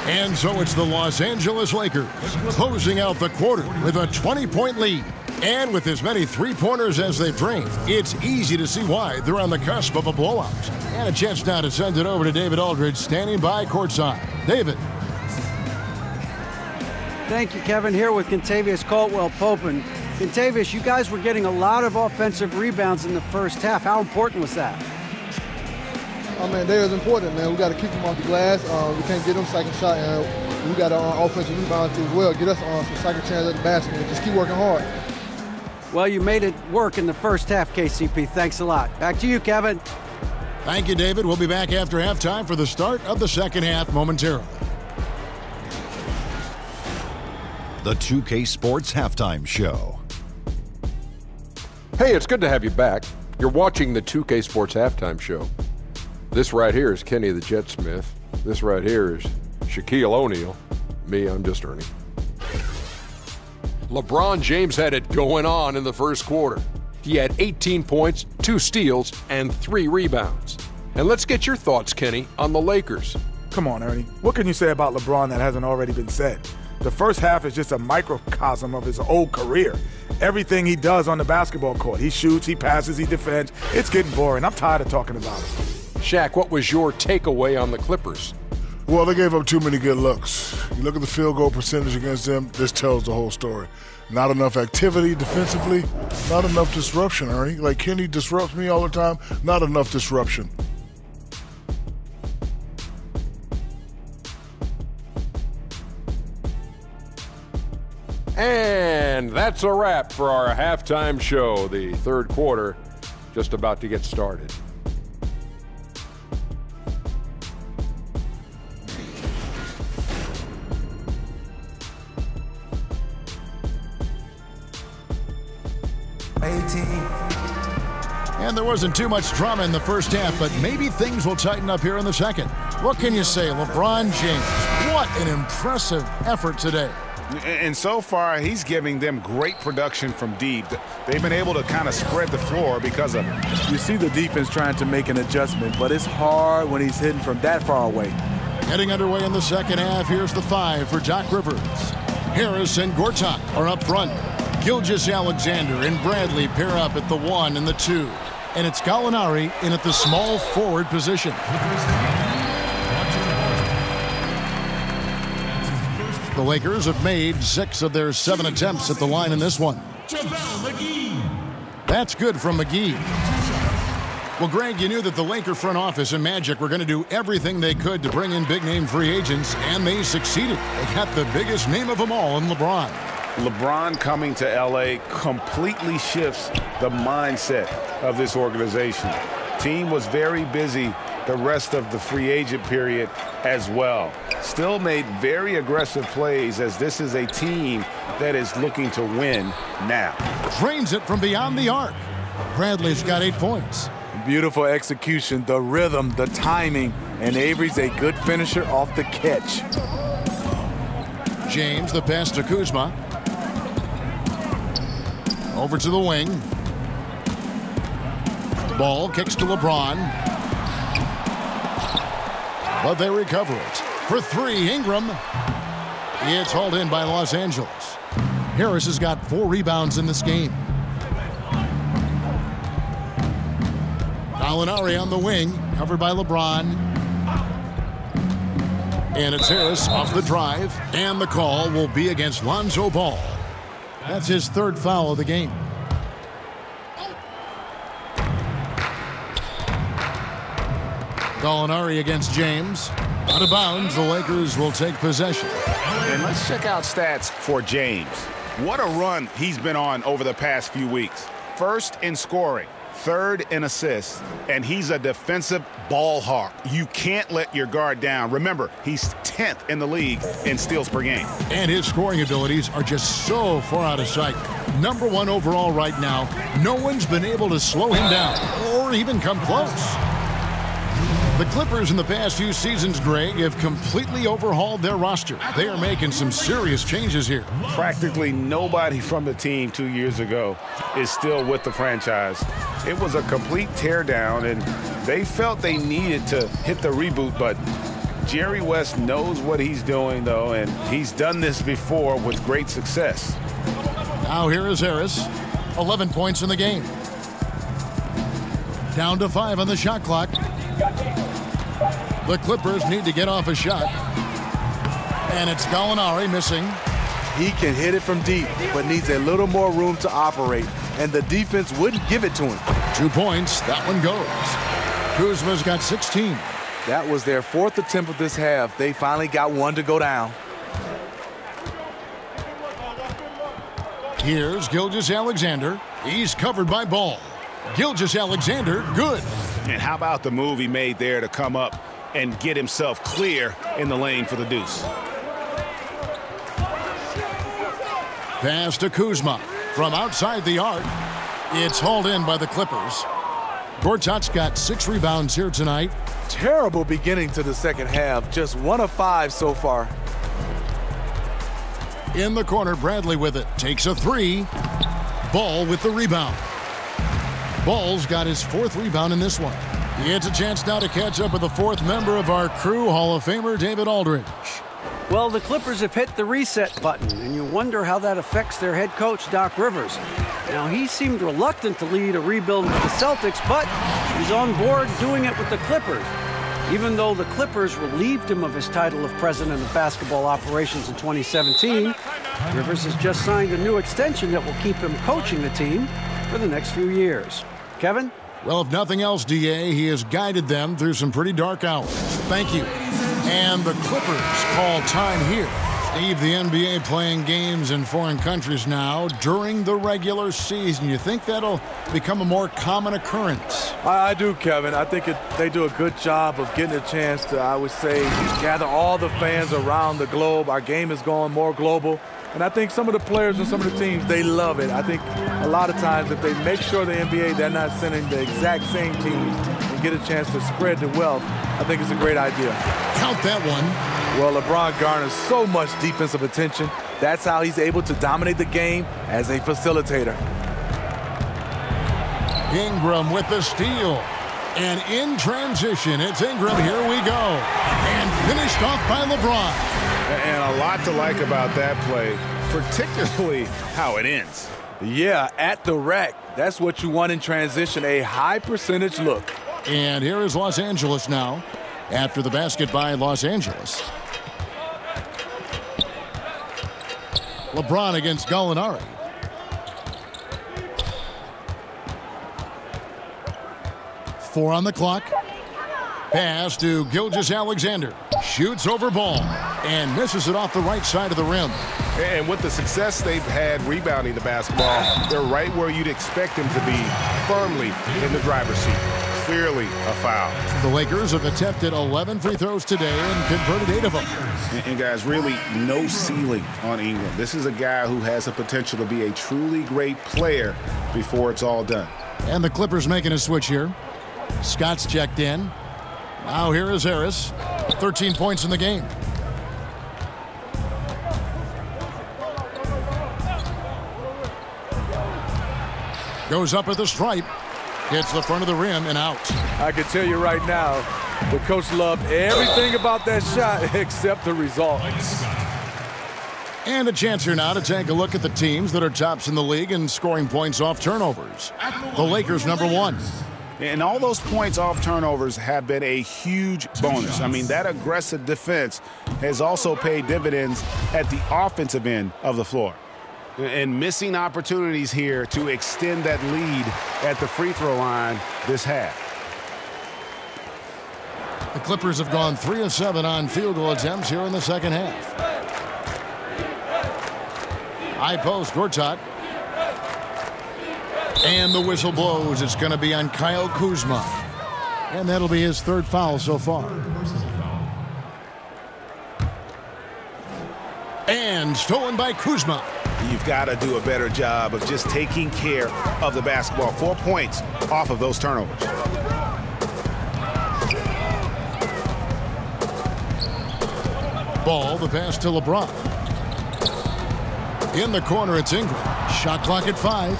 And so it's the Los Angeles Lakers closing out the quarter with a 20-point lead. And with as many three-pointers as they've drained, it's easy to see why they're on the cusp of a blowout. And a chance now to send it over to David Aldridge, standing by courtside. David. Thank you, Kevin. Here with Kentavious Caldwell-Pope. And Kentavious, you guys were getting a lot of offensive rebounds in the first half. How important was that? Oh, man, they was important, man. We got to keep them off the glass. We can't get them second shot, and we got offensive rebounds as well. Get us some second chance at the basket and just keep working hard. Well, you made it work in the first half, KCP. Thanks a lot. Back to you, Kevin. Thank you, David. We'll be back after halftime for the start of the second half momentarily. The 2K Sports Halftime Show. Hey, it's good to have you back. You're watching the 2K Sports Halftime Show. This right here is Kenny the Jet Smith. This right here is Shaquille O'Neal. Me, I'm just Ernie. LeBron James had it going on in the first quarter. He had 18 points, 2 steals, and 3 rebounds. And let's get your thoughts, Kenny, on the Lakers. Come on, Ernie. What can you say about LeBron that hasn't already been said? The first half is just a microcosm of his old career. Everything he does on the basketball court. He shoots, he passes, he defends. It's getting boring. I'm tired of talking about it. Shaq, what was your takeaway on the Clippers? Well, they gave up too many good looks. You look at the field goal percentage against them, this tells the whole story. Not enough activity defensively, not enough disruption, Ernie. Like Kenny disrupts me all the time, not enough disruption. And that's a wrap for our halftime show. The third quarter just about to get started. And there wasn't too much drama in the first half, but maybe things will tighten up here in the second. What can you say, LeBron James? What an impressive effort today. And so far, he's giving them great production from deep. They've been able to kind of spread the floor because of it. You see the defense trying to make an adjustment, but it's hard when he's hitting from that far away. Getting underway in the second half, here's the 5 for Doc Rivers. Harris and Gortat are up front. Gilgeous-Alexander and Bradley pair up at the 1 and the 2. And it's Gallinari in at the small forward position. The Lakers have made 6 of their 7 attempts at the line in this one. That's good from McGee. Well, Greg, you knew that the Laker front office and Magic were going to do everything they could to bring in big-name free agents, and they succeeded. They got the biggest name of them all in LeBron. LeBron coming to L.A. completely shifts the mindset of this organization. Team was very busy the rest of the free agent period as well. Still made very aggressive plays, as this is a team that is looking to win now. Drains it from beyond the arc. Bradley's got 8 points. Beautiful execution, the rhythm, the timing, and Avery's a good finisher off the catch. James, the pass to Kuzma. Over to the wing. Ball kicks to LeBron. But they recover it. For 3, Ingram. It's hauled in by Los Angeles. Harris has got 4 rebounds in this game. Gallinari on the wing, covered by LeBron. And it's Harris off the drive. And the call will be against Lonzo Ball. That's his 3rd foul of the game. Gallinari against James. Out of bounds, the Lakers will take possession. And let's check out stats for James. What a run he's been on over the past few weeks. First in scoring, third in assists, and he's a defensive ball hawk. You can't let your guard down. Remember, he's 10th in the league in steals per game. And his scoring abilities are just so far out of sight. #1 overall right now. No one's been able to slow him down or even come close. The Clippers in the past few seasons, Greg, have completely overhauled their roster. They are making some serious changes here. Practically nobody from the team 2 years ago is still with the franchise. It was a complete teardown, and they felt they needed to hit the reboot button. Jerry West knows what he's doing, though, and he's done this before with great success. Now here is Harris. 11 points in the game. Down to 5 on the shot clock. The Clippers need to get off a shot. And it's Gallinari missing. He can hit it from deep, but needs a little more room to operate, and the defense wouldn't give it to him. 2 points. That one goes. Kuzma's got 16. That was their 4th attempt of this half. They finally got one to go down. Here's Gilgeous-Alexander. He's covered by Ball. Gilgeous-Alexander, good. And how about the move he made there to come up and get himself clear in the lane for the deuce? Pass to Kuzma from outside the arc. It's hauled in by the Clippers. Gortat's got 6 rebounds here tonight. Terrible beginning to the second half. Just 1 of 5 so far. In the corner, Bradley with it. Takes a 3. Ball with the rebound. Ball's got his 4th rebound in this one. He gets a chance now to catch up with the 4th member of our crew, Hall of Famer David Aldridge. Well, the Clippers have hit the reset button, and you wonder how that affects their head coach, Doc Rivers. Now, he seemed reluctant to lead a rebuild with the Celtics, but he's on board doing it with the Clippers. Even though the Clippers relieved him of his title of president of basketball operations in 2017, Rivers has just signed a new extension that will keep him coaching the team for the next few years. Kevin? Well, if nothing else, DA, he has guided them through some pretty dark hours. Thank you. And the Clippers call time here. Steve, the NBA playing games in foreign countries now during the regular season. You think that'll become a more common occurrence? I do, Kevin. I think they do a good job of getting a chance to, I would say, gather all the fans around the globe. Our game is going more global. And I think some of the players and some of the teams, they love it. I think a lot of times if they make sure the NBA, they're not sending the exact same teams and get a chance to spread the wealth, I think it's a great idea. Count that one. Well, LeBron garners so much defensive attention. That's how he's able to dominate the game as a facilitator. Ingram with the steal. And in transition, it's Ingram. Here we go. And finished off by LeBron. And a lot to like about that play, particularly how it ends. Yeah, at the rack. That's what you want in transition, a high percentage look. And here is Los Angeles now after the basket by Los Angeles. LeBron against Gallinari. Four on the clock. Pass to Gilgeous-Alexander. Shoots over Ball and misses it off the right side of the rim. And with the success they've had rebounding the basketball, they're right where you'd expect them to be, firmly in the driver's seat. Clearly a foul. The Lakers have attempted 11 free throws today and converted 8 of them. And guys, really no ceiling on Ingram. This is a guy who has the potential to be a truly great player before it's all done. And the Clippers making a switch here. Scott's checked in. Now here is Harris. 13 points in the game. Goes up at the stripe. Hits the front of the rim and out. I can tell you right now, the coach loved everything about that shot except the result. And a chance here now to take a look at the teams that are tops in the league in scoring points off turnovers. The Lakers #1. And all those points off turnovers have been a huge bonus. I mean, that aggressive defense has also paid dividends at the offensive end of the floor. And missing opportunities here to extend that lead at the free throw line this half. The Clippers have gone 3 of 7 on field goal attempts here in the second half. High post, Gortat. And the whistle blows. It's going to be on Kyle Kuzma. And that'll be his third foul so far. And stolen by Kuzma. You've got to do a better job of just taking care of the basketball. 4 points off of those turnovers. Ball, the pass to LeBron. In the corner, it's Ingram. Shot clock at 5.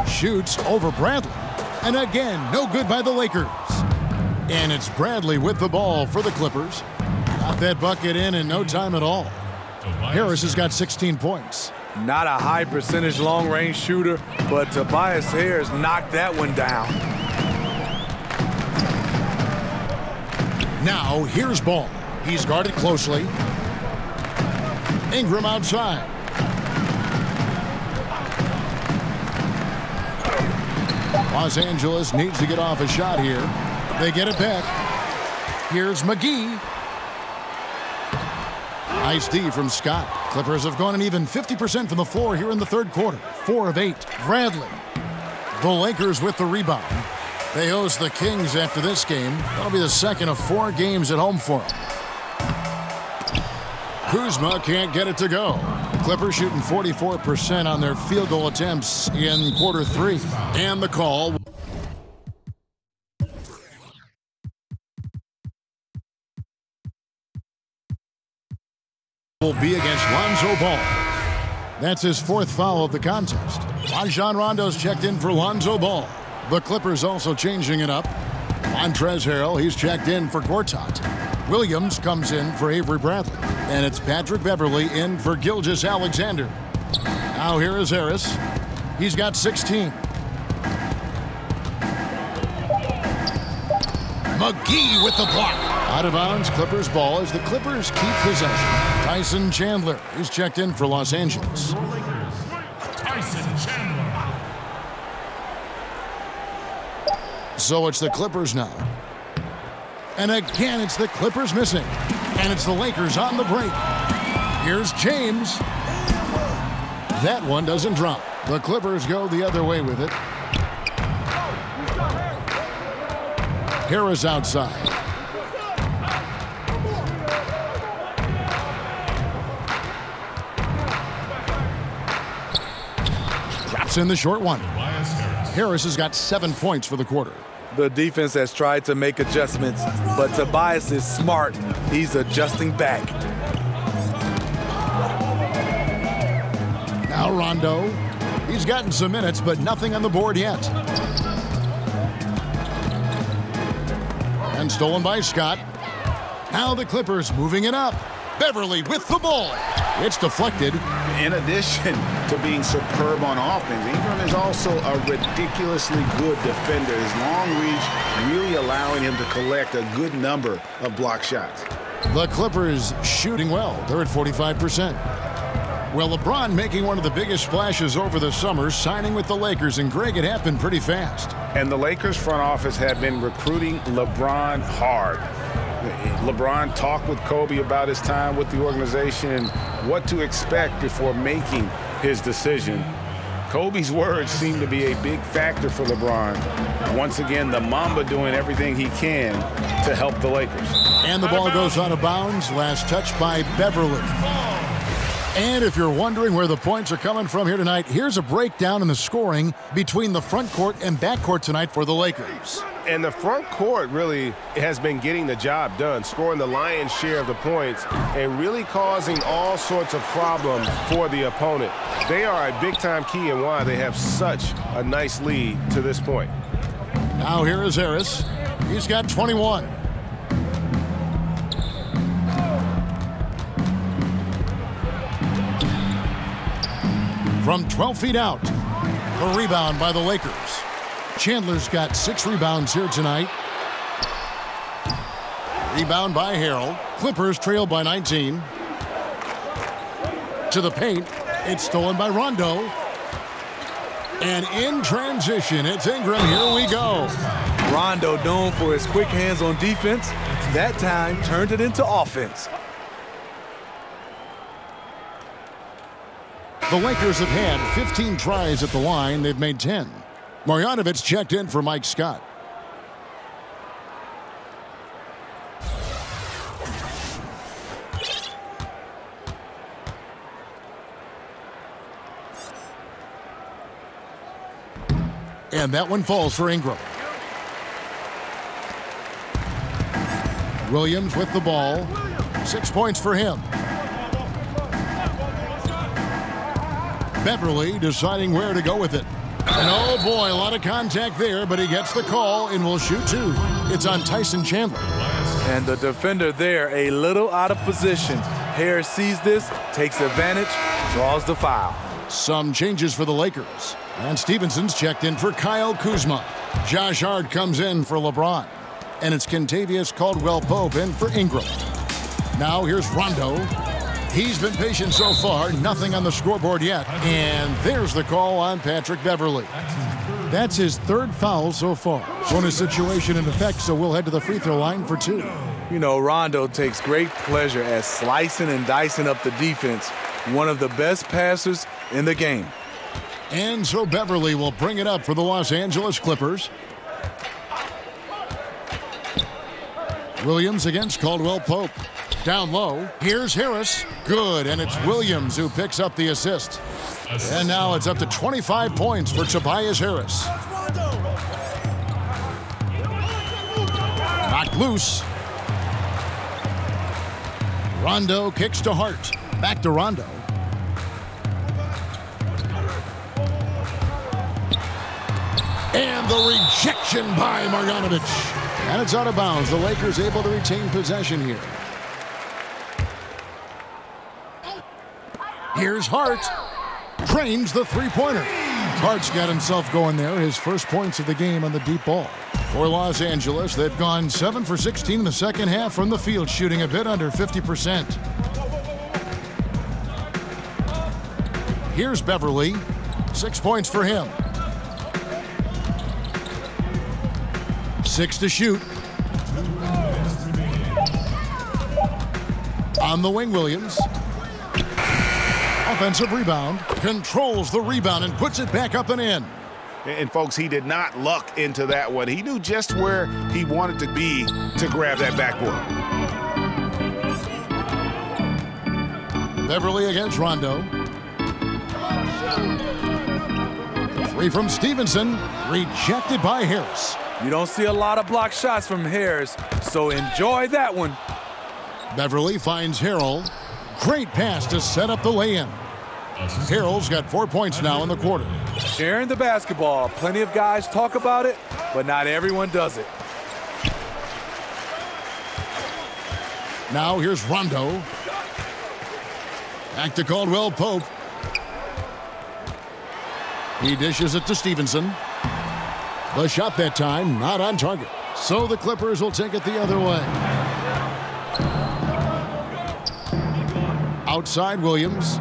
Shoots over Bradley. And again, no good by the Lakers. And it's Bradley with the ball for the Clippers. Got that bucket in no time at all. Harris has got 16 points. Not a high percentage long-range shooter, but Tobias Harris knocked that one down. Now, here's Ball. He's guarded closely. Ingram outside. Los Angeles needs to get off a shot here. They get it back. Here's McGee. Nice D from Scott. Clippers have gone an even 50% from the floor here in the third quarter. 4 of 8. Bradley. The Lakers with the rebound. They host the Kings after this game. That'll be the second of 4 games at home for them. Kuzma can't get it to go. The Clippers shooting 44% on their field goal attempts in quarter 3. And the call will be against Lonzo Ball. That's his 4th foul of the contest. Rajon Rondo's checked in for Lonzo Ball. The Clippers also changing it up. Montrezl Harrell, he's checked in for Gortat. Williams comes in for Avery Bradley. And it's Patrick Beverley in for Gilgeous-Alexander. Now here is Harris. He's got 16. McGee with the block. Out of bounds, Clippers ball as the Clippers keep possession. Tyson Chandler is checked in for Los Angeles. Tyson Chandler. So it's the Clippers now. And again, it's the Clippers missing. And it's the Lakers on the break. Here's James. That one doesn't drop. The Clippers go the other way with it. Harris outside. Drops in the short one. Harris has got 7 points for the quarter. The defense has tried to make adjustments, but Tobias is smart. He's adjusting back. Now Rondo. He's gotten some minutes, but nothing on the board yet. And stolen by Scott. Now the Clippers moving it up. Beverley with the ball. It's deflected. In addition to being superb on offense, Ingram is also a ridiculously good defender. His long reach really allowing him to collect a good number of block shots. The Clippers shooting well. They're at 45%. Well, LeBron making one of the biggest splashes over the summer, signing with the Lakers, and Greg, it happened pretty fast. And the Lakers front office have been recruiting LeBron hard. LeBron talked with Kobe about his time with the organization and what to expect before making his decision. Kobe's words seem to be a big factor for LeBron. Once again, the Mamba doing everything he can to help the Lakers. And the ball goes out of bounds. Last touch by Beverley. And if you're wondering where the points are coming from here tonight, here's a breakdown in the scoring between the front court and back court tonight for the Lakers. And the front court really has been getting the job done, scoring the lion's share of the points and really causing all sorts of problems for the opponent. They are a big-time key in why they have such a nice lead to this point. Now here is Harris. He's got 21. From 12 feet out, the rebound by the Lakers. Chandler's got 6 rebounds here tonight. Rebound by Harrell. Clippers trail by 19. To the paint. It's stolen by Rondo. And in transition, it's Ingram. Here we go. Rondo, known for his quick hands on defense, that time turned it into offense. The Lakers have had 15 tries at the line. They've made 10. Marjanovic checked in for Mike Scott. And that one falls for Ingram. Williams with the ball. 6 points for him. Beverly deciding where to go with it. And oh boy, a lot of contact there, but he gets the call and will shoot two. It's on Tyson Chandler. And the defender there a little out of position. Harris sees this, takes advantage, draws the foul. Some changes for the Lakers. And Stevenson's checked in for Kyle Kuzma. Josh Hart comes in for LeBron. And it's Kentavious Caldwell-Pope in for Ingram. Now here's Rondo. He's been patient so far, nothing on the scoreboard yet. And there's the call on Patrick Beverly. That's his third foul so far. Bonus situation in effect, so we'll head to the free throw line for two. You know, Rondo takes great pleasure at slicing and dicing up the defense. One of the best passers in the game. And so Beverly will bring it up for the Los Angeles Clippers. Williams against Caldwell-Pope. Down low, here's Harris. Good, and it's Williams who picks up the assist. And now it's up to 25 points for Tobias Harris. Knocked loose. Rondo kicks to Hart. Back to Rondo. And the rejection by Marjanovic. And it's out of bounds. The Lakers able to retain possession here. Here's Hart. Drains the three-pointer. Hart's got himself going there. His first points of the game on the deep ball. For Los Angeles, they've gone 7 for 16 in the second half from the field, shooting a bit under 50%. Here's Beverly. 6 points for him. 6 to shoot. On the wing, Williams. Offensive rebound. Controls the rebound and puts it back up and in. And folks, he did not luck into that one. He knew just where he wanted to be to grab that backboard. Beverly against Rondo. The three from Stevenson. Rejected by Harris. You don't see a lot of block shots from Harris, so enjoy that one. Beverly finds Harrell. Great pass to set up the lay-in. Harrell's got 4 points now in the quarter. Sharing the basketball. Plenty of guys talk about it, but not everyone does it. Now here's Rondo. Back to Caldwell-Pope. He dishes it to Stevenson. The shot that time, not on target. So the Clippers will take it the other way. Outside Williams.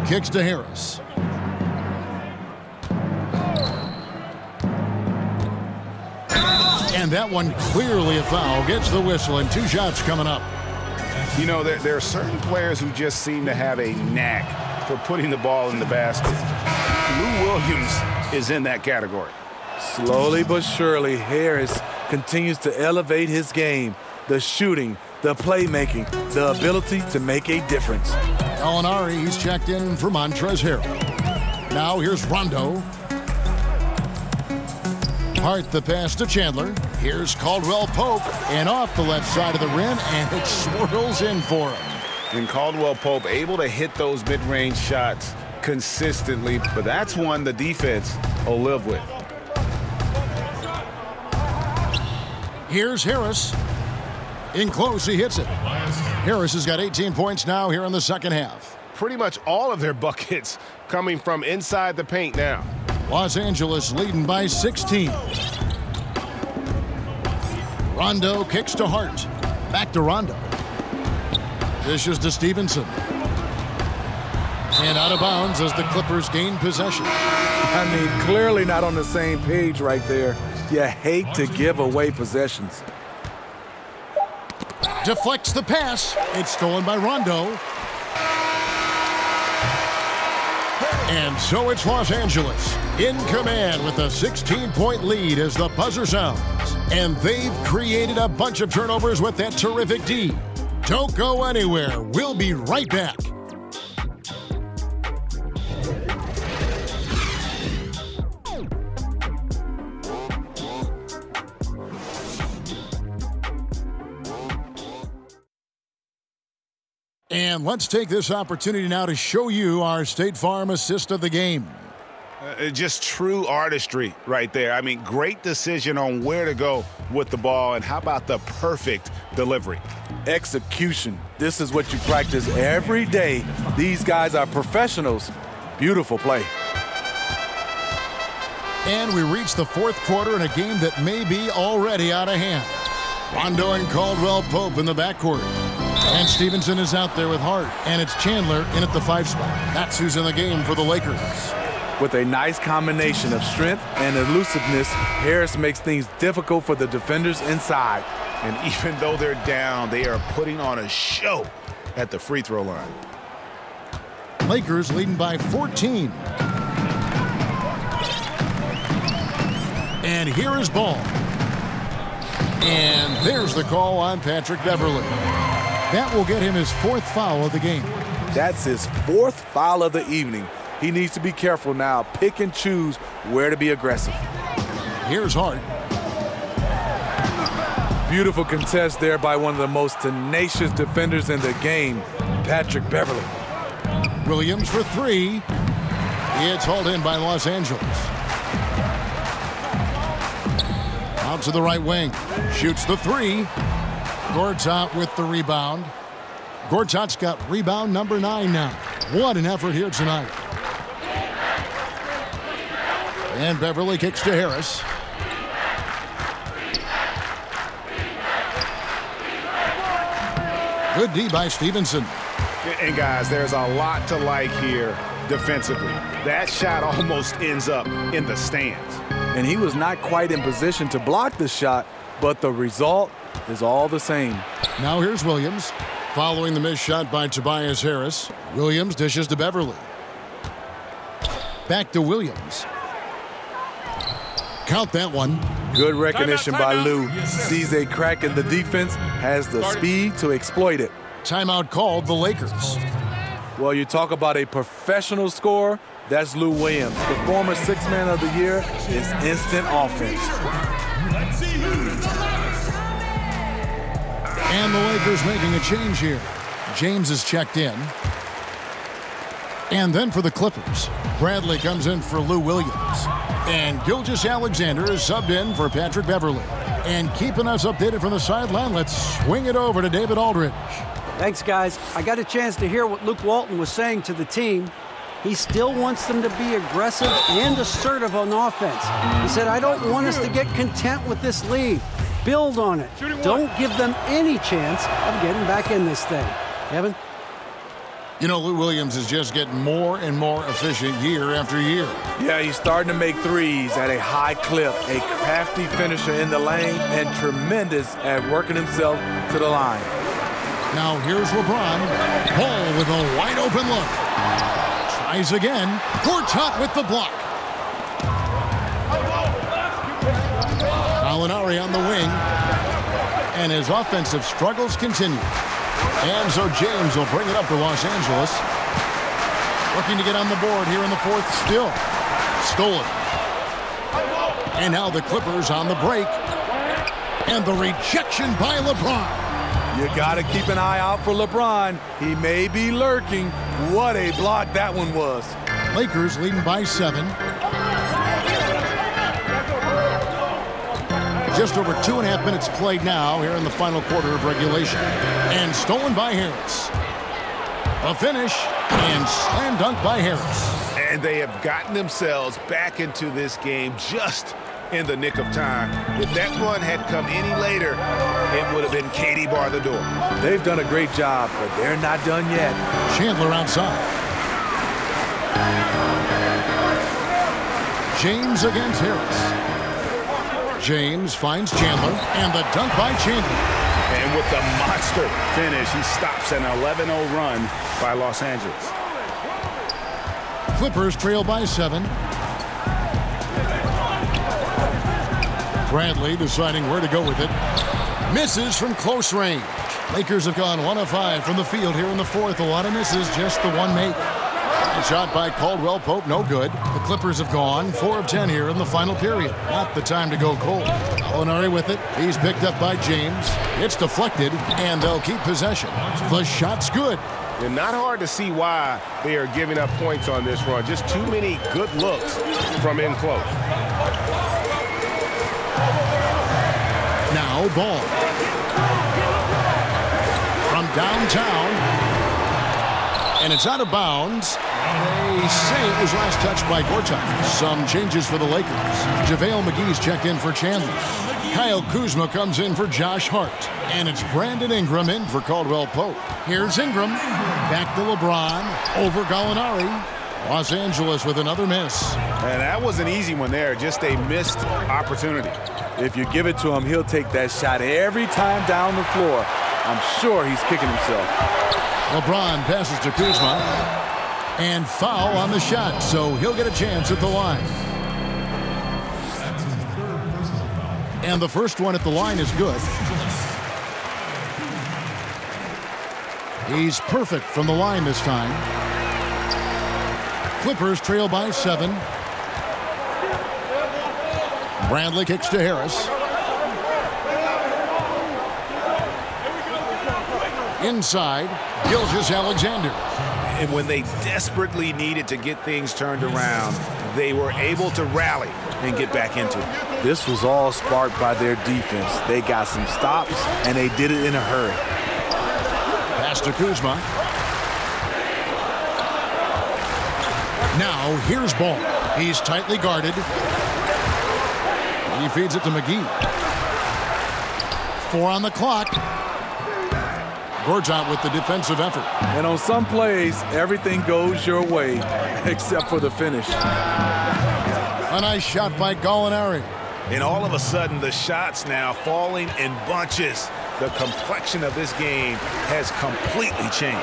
Kicks to Harris. And that one clearly a foul. Gets the whistle and 2 shots coming up. You know, there are certain players who just seem to have a knack for putting the ball in the basket. Lou Williams is in that category. Slowly but surely, Harris continues to elevate his game. The shooting, the playmaking, the ability to make a difference. Gallinari, he's checked in for Montrezl Harrell. Now here's Rondo. Hart the pass to Chandler. Here's Caldwell-Pope, and off the left side of the rim, and it swirls in for him. And Caldwell-Pope able to hit those mid-range shots consistently, but that's one the defense will live with. Here's Harris. In close, he hits it. Harris has got 18 points now here in the second half. Pretty much all of their buckets coming from inside the paint now. Los Angeles leading by 16. Rondo kicks to Hart. Back to Rondo. Dishes to Stevenson. And out of bounds as the Clippers gain possession. I mean, clearly not on the same page right there. You hate to give away possessions. Deflects the pass. It's stolen by Rondo. And so it's Los Angeles in command with a 16-point lead as the buzzer sounds. And they've created a bunch of turnovers with that terrific D. Don't go anywhere. We'll be right back. And let's take this opportunity now to show you our State Farm assist of the game. Just true artistry right there. I mean, great decision on where to go with the ball, and how about the perfect delivery? Execution. This is what you practice every day. These guys are professionals. Beautiful play. And we reach the fourth quarter in a game that may be already out of hand. Rondo and Caldwell-Pope in the backcourt. And Stevenson is out there with Hart. And it's Chandler in at the 5 spot. That's who's in the game for the Lakers. With a nice combination of strength and elusiveness, Harris makes things difficult for the defenders inside. And even though they're down, they are putting on a show at the free throw line. Lakers leading by 14. And here is Ball. And there's the call on Patrick Beverley. That will get him his 4th foul of the game. That's his 4th foul of the evening. He needs to be careful now. Pick and choose where to be aggressive. Here's Hart. Beautiful contest there by one of the most tenacious defenders in the game, Patrick Beverley. Williams for 3. It's hauled in by Los Angeles. Out to the right wing. Shoots the 3. Gortat with the rebound. Gortat's got rebound number 9 now. What an effort here tonight. And Beverley kicks to Harris. Good D by Stevenson. And guys, there's a lot to like here defensively. That shot almost ends up in the stands. And he was not quite in position to block the shot, but the result is all the same. Now here's Williams. Following the missed shot by Tobias Harris. Williams dishes to Beverley. Back to Williams. Count that one. Good recognition by Lou. Yes, Sees a crack in the defense, has the speed to exploit it. Timeout called the Lakers. Well, you talk about a professional scorer, that's Lou Williams. The former 6th man of the year is instant offense. And the Lakers making a change here. James is checked in. And then for the Clippers, Bradley comes in for Lou Williams. And Gilgeous-Alexander is subbed in for Patrick Beverley. And keeping us updated from the sideline, let's swing it over to David Aldridge. Thanks, guys. I got a chance to hear what Luke Walton was saying to the team. He still wants them to be aggressive and assertive on offense. He said, I don't want us to get content with this lead. Build on it. Don't give them any chance of getting back in this thing. Kevin? You know, Lou Williams is just getting more and more efficient year after year. Yeah, he's starting to make threes at a high clip, a crafty finisher in the lane, and tremendous at working himself to the line. Now here's LeBron. Ball with a wide open look. Tries again. Gortat with the block. Gallinari on the wing. And his offensive struggles continue. And so James will bring it up to Los Angeles. Looking to get on the board here in the 4th still. Stolen. And now the Clippers on the break. And the rejection by LeBron. You got to keep an eye out for LeBron. He may be lurking. What a block that one was. Lakers leading by 7. Just over 2.5 minutes played now here in the final quarter of regulation. And stolen by Harris. A finish and slam dunk by Harris. And they have gotten themselves back into this game just in the nick of time. If that run had come any later, it would have been Katie bar the door. They've done a great job, but they're not done yet. Chandler outside. James against Harris. James finds Chandler, and the dunk by Chandler. And And with the monster finish, he stops an 11-0 run by Los Angeles. Clippers trail by 7. Bradley deciding where to go with it. Misses from close range. Lakers have gone 1 of 5 from the field here in the fourth. A lot of misses, just the one make. A shot by Caldwell-Pope, no good. The Clippers have gone 4 of 10 here in the final period. Not the time to go cold. Gallinari with it. He's picked up by James. It's deflected, and they'll keep possession. The shot's good. And not hard to see why they are giving up points on this run. Just too many good looks from in close. Now ball. From downtown. And it's out of bounds. They say it was last touched by Gortat. Some changes for the Lakers. JaVale McGee's checked in for Chandler. Kyle Kuzma comes in for Josh Hart. And it's Brandon Ingram in for Caldwell-Pope. Here's Ingram. Back to LeBron. Over Gallinari. Los Angeles with another miss. And that was an easy one there. Just a missed opportunity. If you give it to him, he'll take that shot every time down the floor. I'm sure he's kicking himself. LeBron passes to Kuzma. And foul on the shot, so he'll get a chance at the line. And the first one at the line is good. He's perfect from the line this time. Clippers trail by 7. Bradley kicks to Harris. Inside, Gilgeous-Alexander. And when they desperately needed to get things turned around, they were able to rally and get back into it. This was all sparked by their defense. They got some stops, and they did it in a hurry. Pass to Kuzma. Now, here's Ball. He's tightly guarded. He feeds it to McGee. 4 on the clock. Gortat with the defensive effort. And on some plays, everything goes your way, except for the finish. A nice shot by Gallinari. And all of a sudden, the shots now falling in bunches. The complexion of this game has completely changed.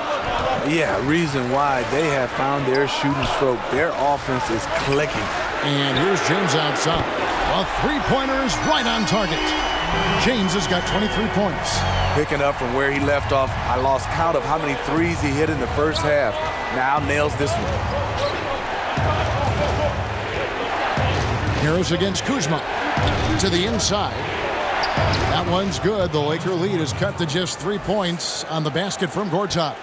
Yeah, reason why they have found their shooting stroke. Their offense is clicking. And here's James outside. A three-pointer is right on target. James has got 23 points. Picking up from where he left off, I lost count of how many threes he hit in the first half. Now nails this one. Harris against Kuzma. To the inside. That one's good. The Laker lead is cut to just 3 points on the basket from Gortat.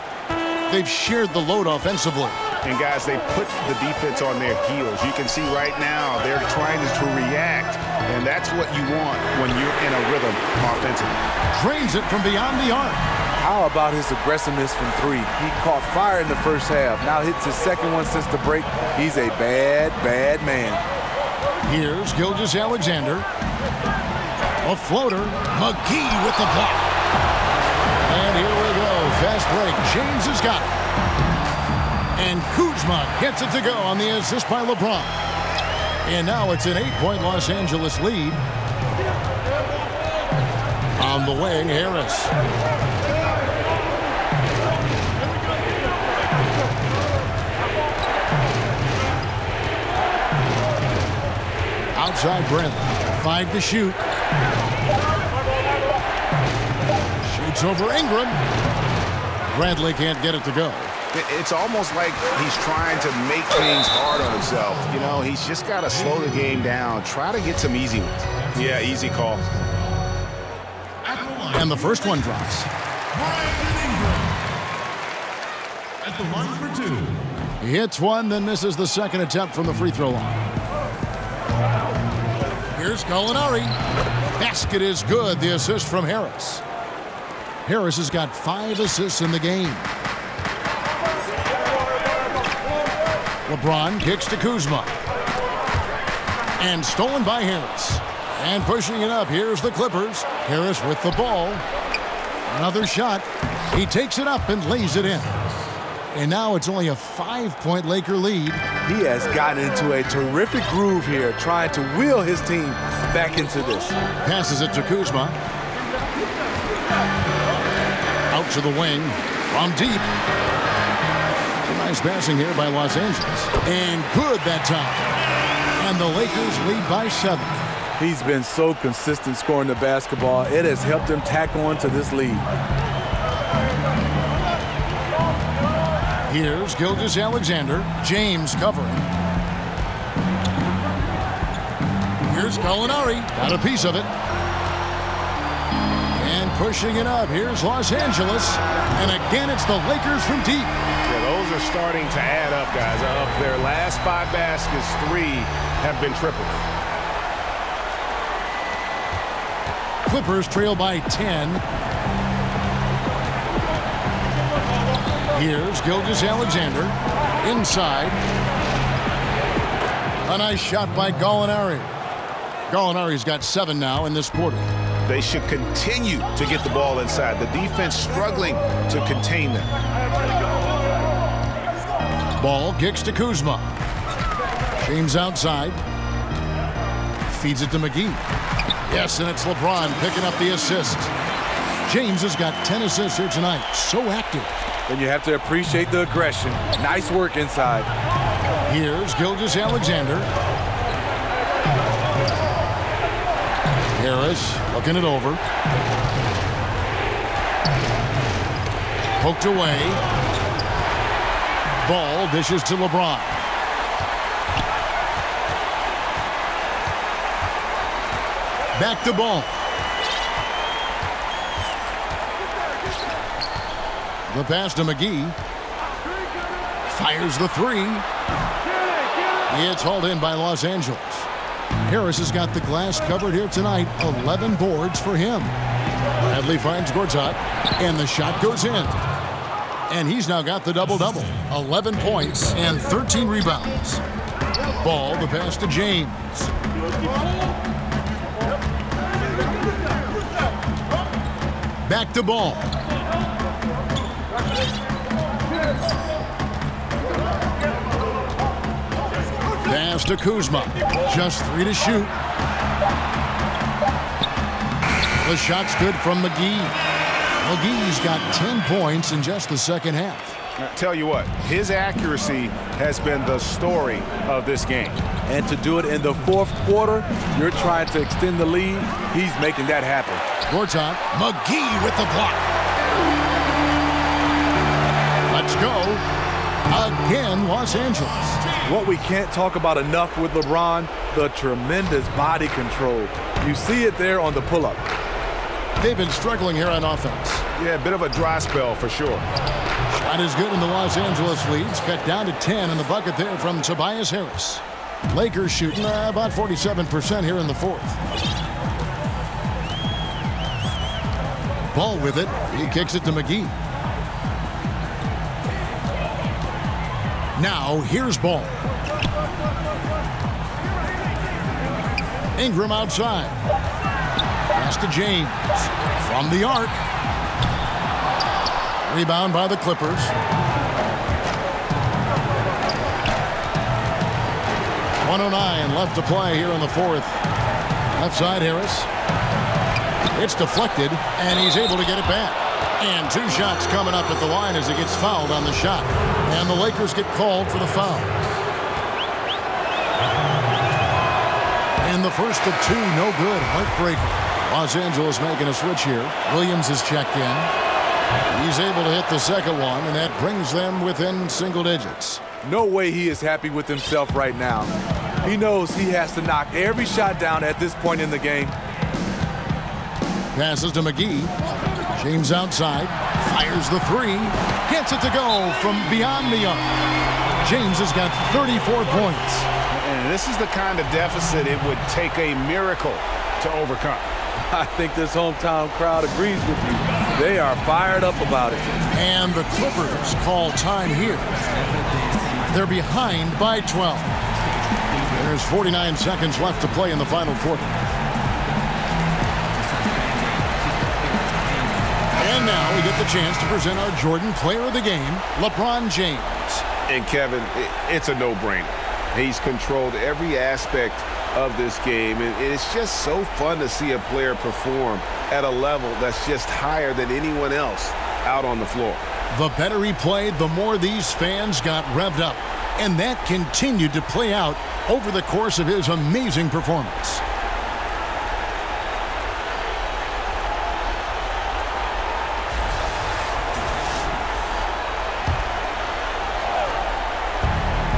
They've shared the load offensively. And guys, they put the defense on their heels. You can see right now they're trying to react, and that's what you want when you're in a rhythm offensively. Drains it from beyond the arc. How about his aggressiveness from 3? He caught fire in the first half. Now hits his second one since the break. He's a bad, bad man. Here's Gilgeous-Alexander. A floater. McGee with the block. And here we go. Fast break. James has got it. And Kuzma gets it to go on the assist by LeBron. And now it's an 8-point Los Angeles lead. On the wing, Harris. Outside Brent. 5 to shoot. Shoots over Ingram. Bradley can't get it to go. It's almost like he's trying to make things hard on himself. You know, he's just got to slow the game down. Try to get some easy ones. Yeah, easy call. And the first one drops. At the line for 2. He hits one, then misses the second attempt from the free throw line. Here's Gallinari. Basket is good. The assist from Harris. Harris has got 5 assists in the game. LeBron kicks to Kuzma. And stolen by Harris. And pushing it up, here's the Clippers. Harris with the ball. Another shot. He takes it up and lays it in. And now it's only a 5-point Laker lead. He has gotten into a terrific groove here, trying to wheel his team back into this. Passes it to Kuzma. Out to the wing from deep. Nice passing here by Los Angeles. And good that time. And the Lakers lead by 7. He's been so consistent scoring the basketball. It has helped him tack on to this lead. Here's Gilgeous-Alexander. James covering. Here's Gallinari. Got a piece of it. And pushing it up. Here's Los Angeles. And again, it's the Lakers from deep. Yeah, those are starting to add up, guys. Of their last 5 baskets, 3 have been triples. Clippers trail by 10. Here's Gilgeous-Alexander. Inside. A nice shot by Gallinari. Gallinari's got 7 now in this quarter. They should continue to get the ball inside. The defense struggling to contain them. Ball kicks to Kuzma. James outside. Feeds it to McGee. Yes, and it's LeBron picking up the assist. James has got 10 assists here tonight. So active. Then you have to appreciate the aggression. Nice work inside. Here's Gilgeous-Alexander. Harris looking it over. Poked away. Ball dishes to LeBron. Back to Ball. The pass to McGee. Fires the 3. It's hauled in by Los Angeles. Harris has got the glass covered here tonight. 11 boards for him. Bradley finds Gortat, and the shot goes in. And he's now got the double-double. 11 points and 13 rebounds. Ball, the pass to James. Back to Ball. Pass to Kuzma. Just 3 to shoot. The shot's good from McGee. McGee's got 10 points in just the second half. I tell you what, his accuracy has been the story of this game. And to do it in the 4th quarter, you're trying to extend the lead. He's making that happen. Gortat, McGee with the block. Let's go. Again, Los Angeles. What we can't talk about enough with LeBron, the tremendous body control. You see it there on the pull-up. They've been struggling here on offense. Yeah, a bit of a dry spell for sure. Shot is good in the Los Angeles leads. Cut down to 10 in the bucket there from Tobias Harris. Lakers shooting about 47% here in the 4th. Ball with it. He kicks it to McGee. Now, here's Ball. Ingram outside. Pass to James. From the arc. Rebound by the Clippers. .109 left to play here in the 4th. Left side, Harris. It's deflected, and he's able to get it back. And 2 shots coming up at the line as he gets fouled on the shot. And the Lakers get called for the foul. And the first of 2, no good. Heartbreaker. Los Angeles making a switch here. Williams is checked in. He's able to hit the second one, and that brings them within single digits. No way he is happy with himself right now. He knows he has to knock every shot down at this point in the game. Passes to McGee. James outside. Fires the 3. Gets it to go from beyond the arc. James has got 34 points. And this is the kind of deficit it would take a miracle to overcome. I think this hometown crowd agrees with you. They are fired up about it. And the Clippers call time here. They're behind by 12. There's 49 seconds left to play in the final quarter. And now we get the chance to present our Jordan Player of the Game, LeBron James. And Kevin, it's a no-brainer. He's controlled every aspect of this game, and it's just so fun to see a player perform at a level that's just higher than anyone else out on the floor. The better he played, the more these fans got revved up. And that continued to play out over the course of his amazing performance.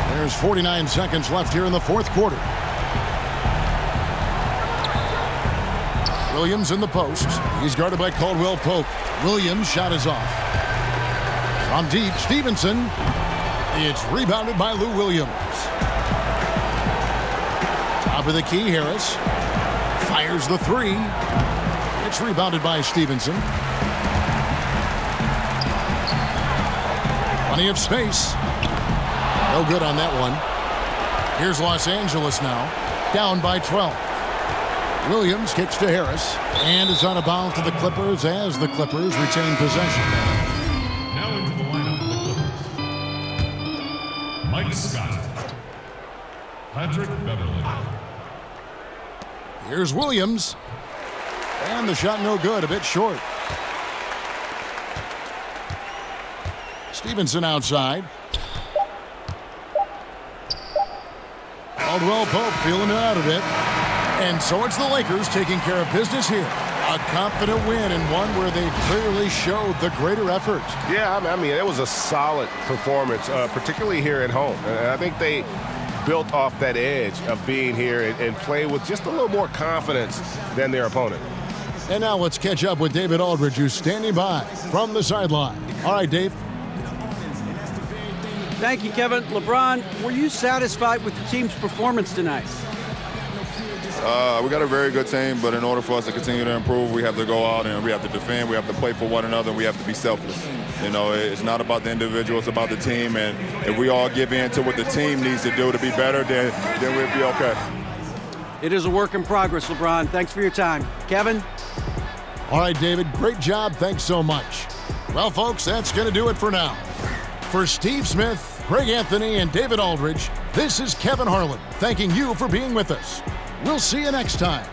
There's 49 seconds left here in the fourth quarter. Williams in the post. He's guarded by Caldwell-Pope. Williams' shot is off. From deep, Stevenson. It's rebounded by Lou Williams. Top of the key, Harris. Fires the three. It's rebounded by Stevenson. Plenty of space. No good on that one. Here's Los Angeles now, down by 12. Williams kicks to Harris and is on a bounce to the Clippers as the Clippers retain possession. Now into the lineup for the Clippers. Mike Scott. Patrick Beverly. Here's Williams. And the shot no good, a bit short. Stevenson outside. Caldwell-Pope feeling it out a bit. And so it's the Lakers taking care of business here. A confident win and one where they clearly showed the greater effort. Yeah, I mean, it was a solid performance, particularly here at home. And I think they built off that edge of being here and play with just a little more confidence than their opponent. And now let's catch up with David Aldridge, who's standing by from the sideline. All right, Dave. Thank you, Kevin. LeBron, were you satisfied with the team's performance tonight? We got a very good team, but in order for us to continue to improve, we have to go out and we have to defend, we have to play for one another, and we have to be selfless. You know, it's not about the individual, it's about the team, and if we all give in to what the team needs to do to be better, then we'll be okay. It is a work in progress, LeBron. Thanks for your time. Kevin? All right, David, great job. Thanks so much. Well, folks, that's going to do it for now. For Steve Smith, Greg Anthony, and David Aldridge, this is Kevin Harlan thanking you for being with us. We'll see you next time.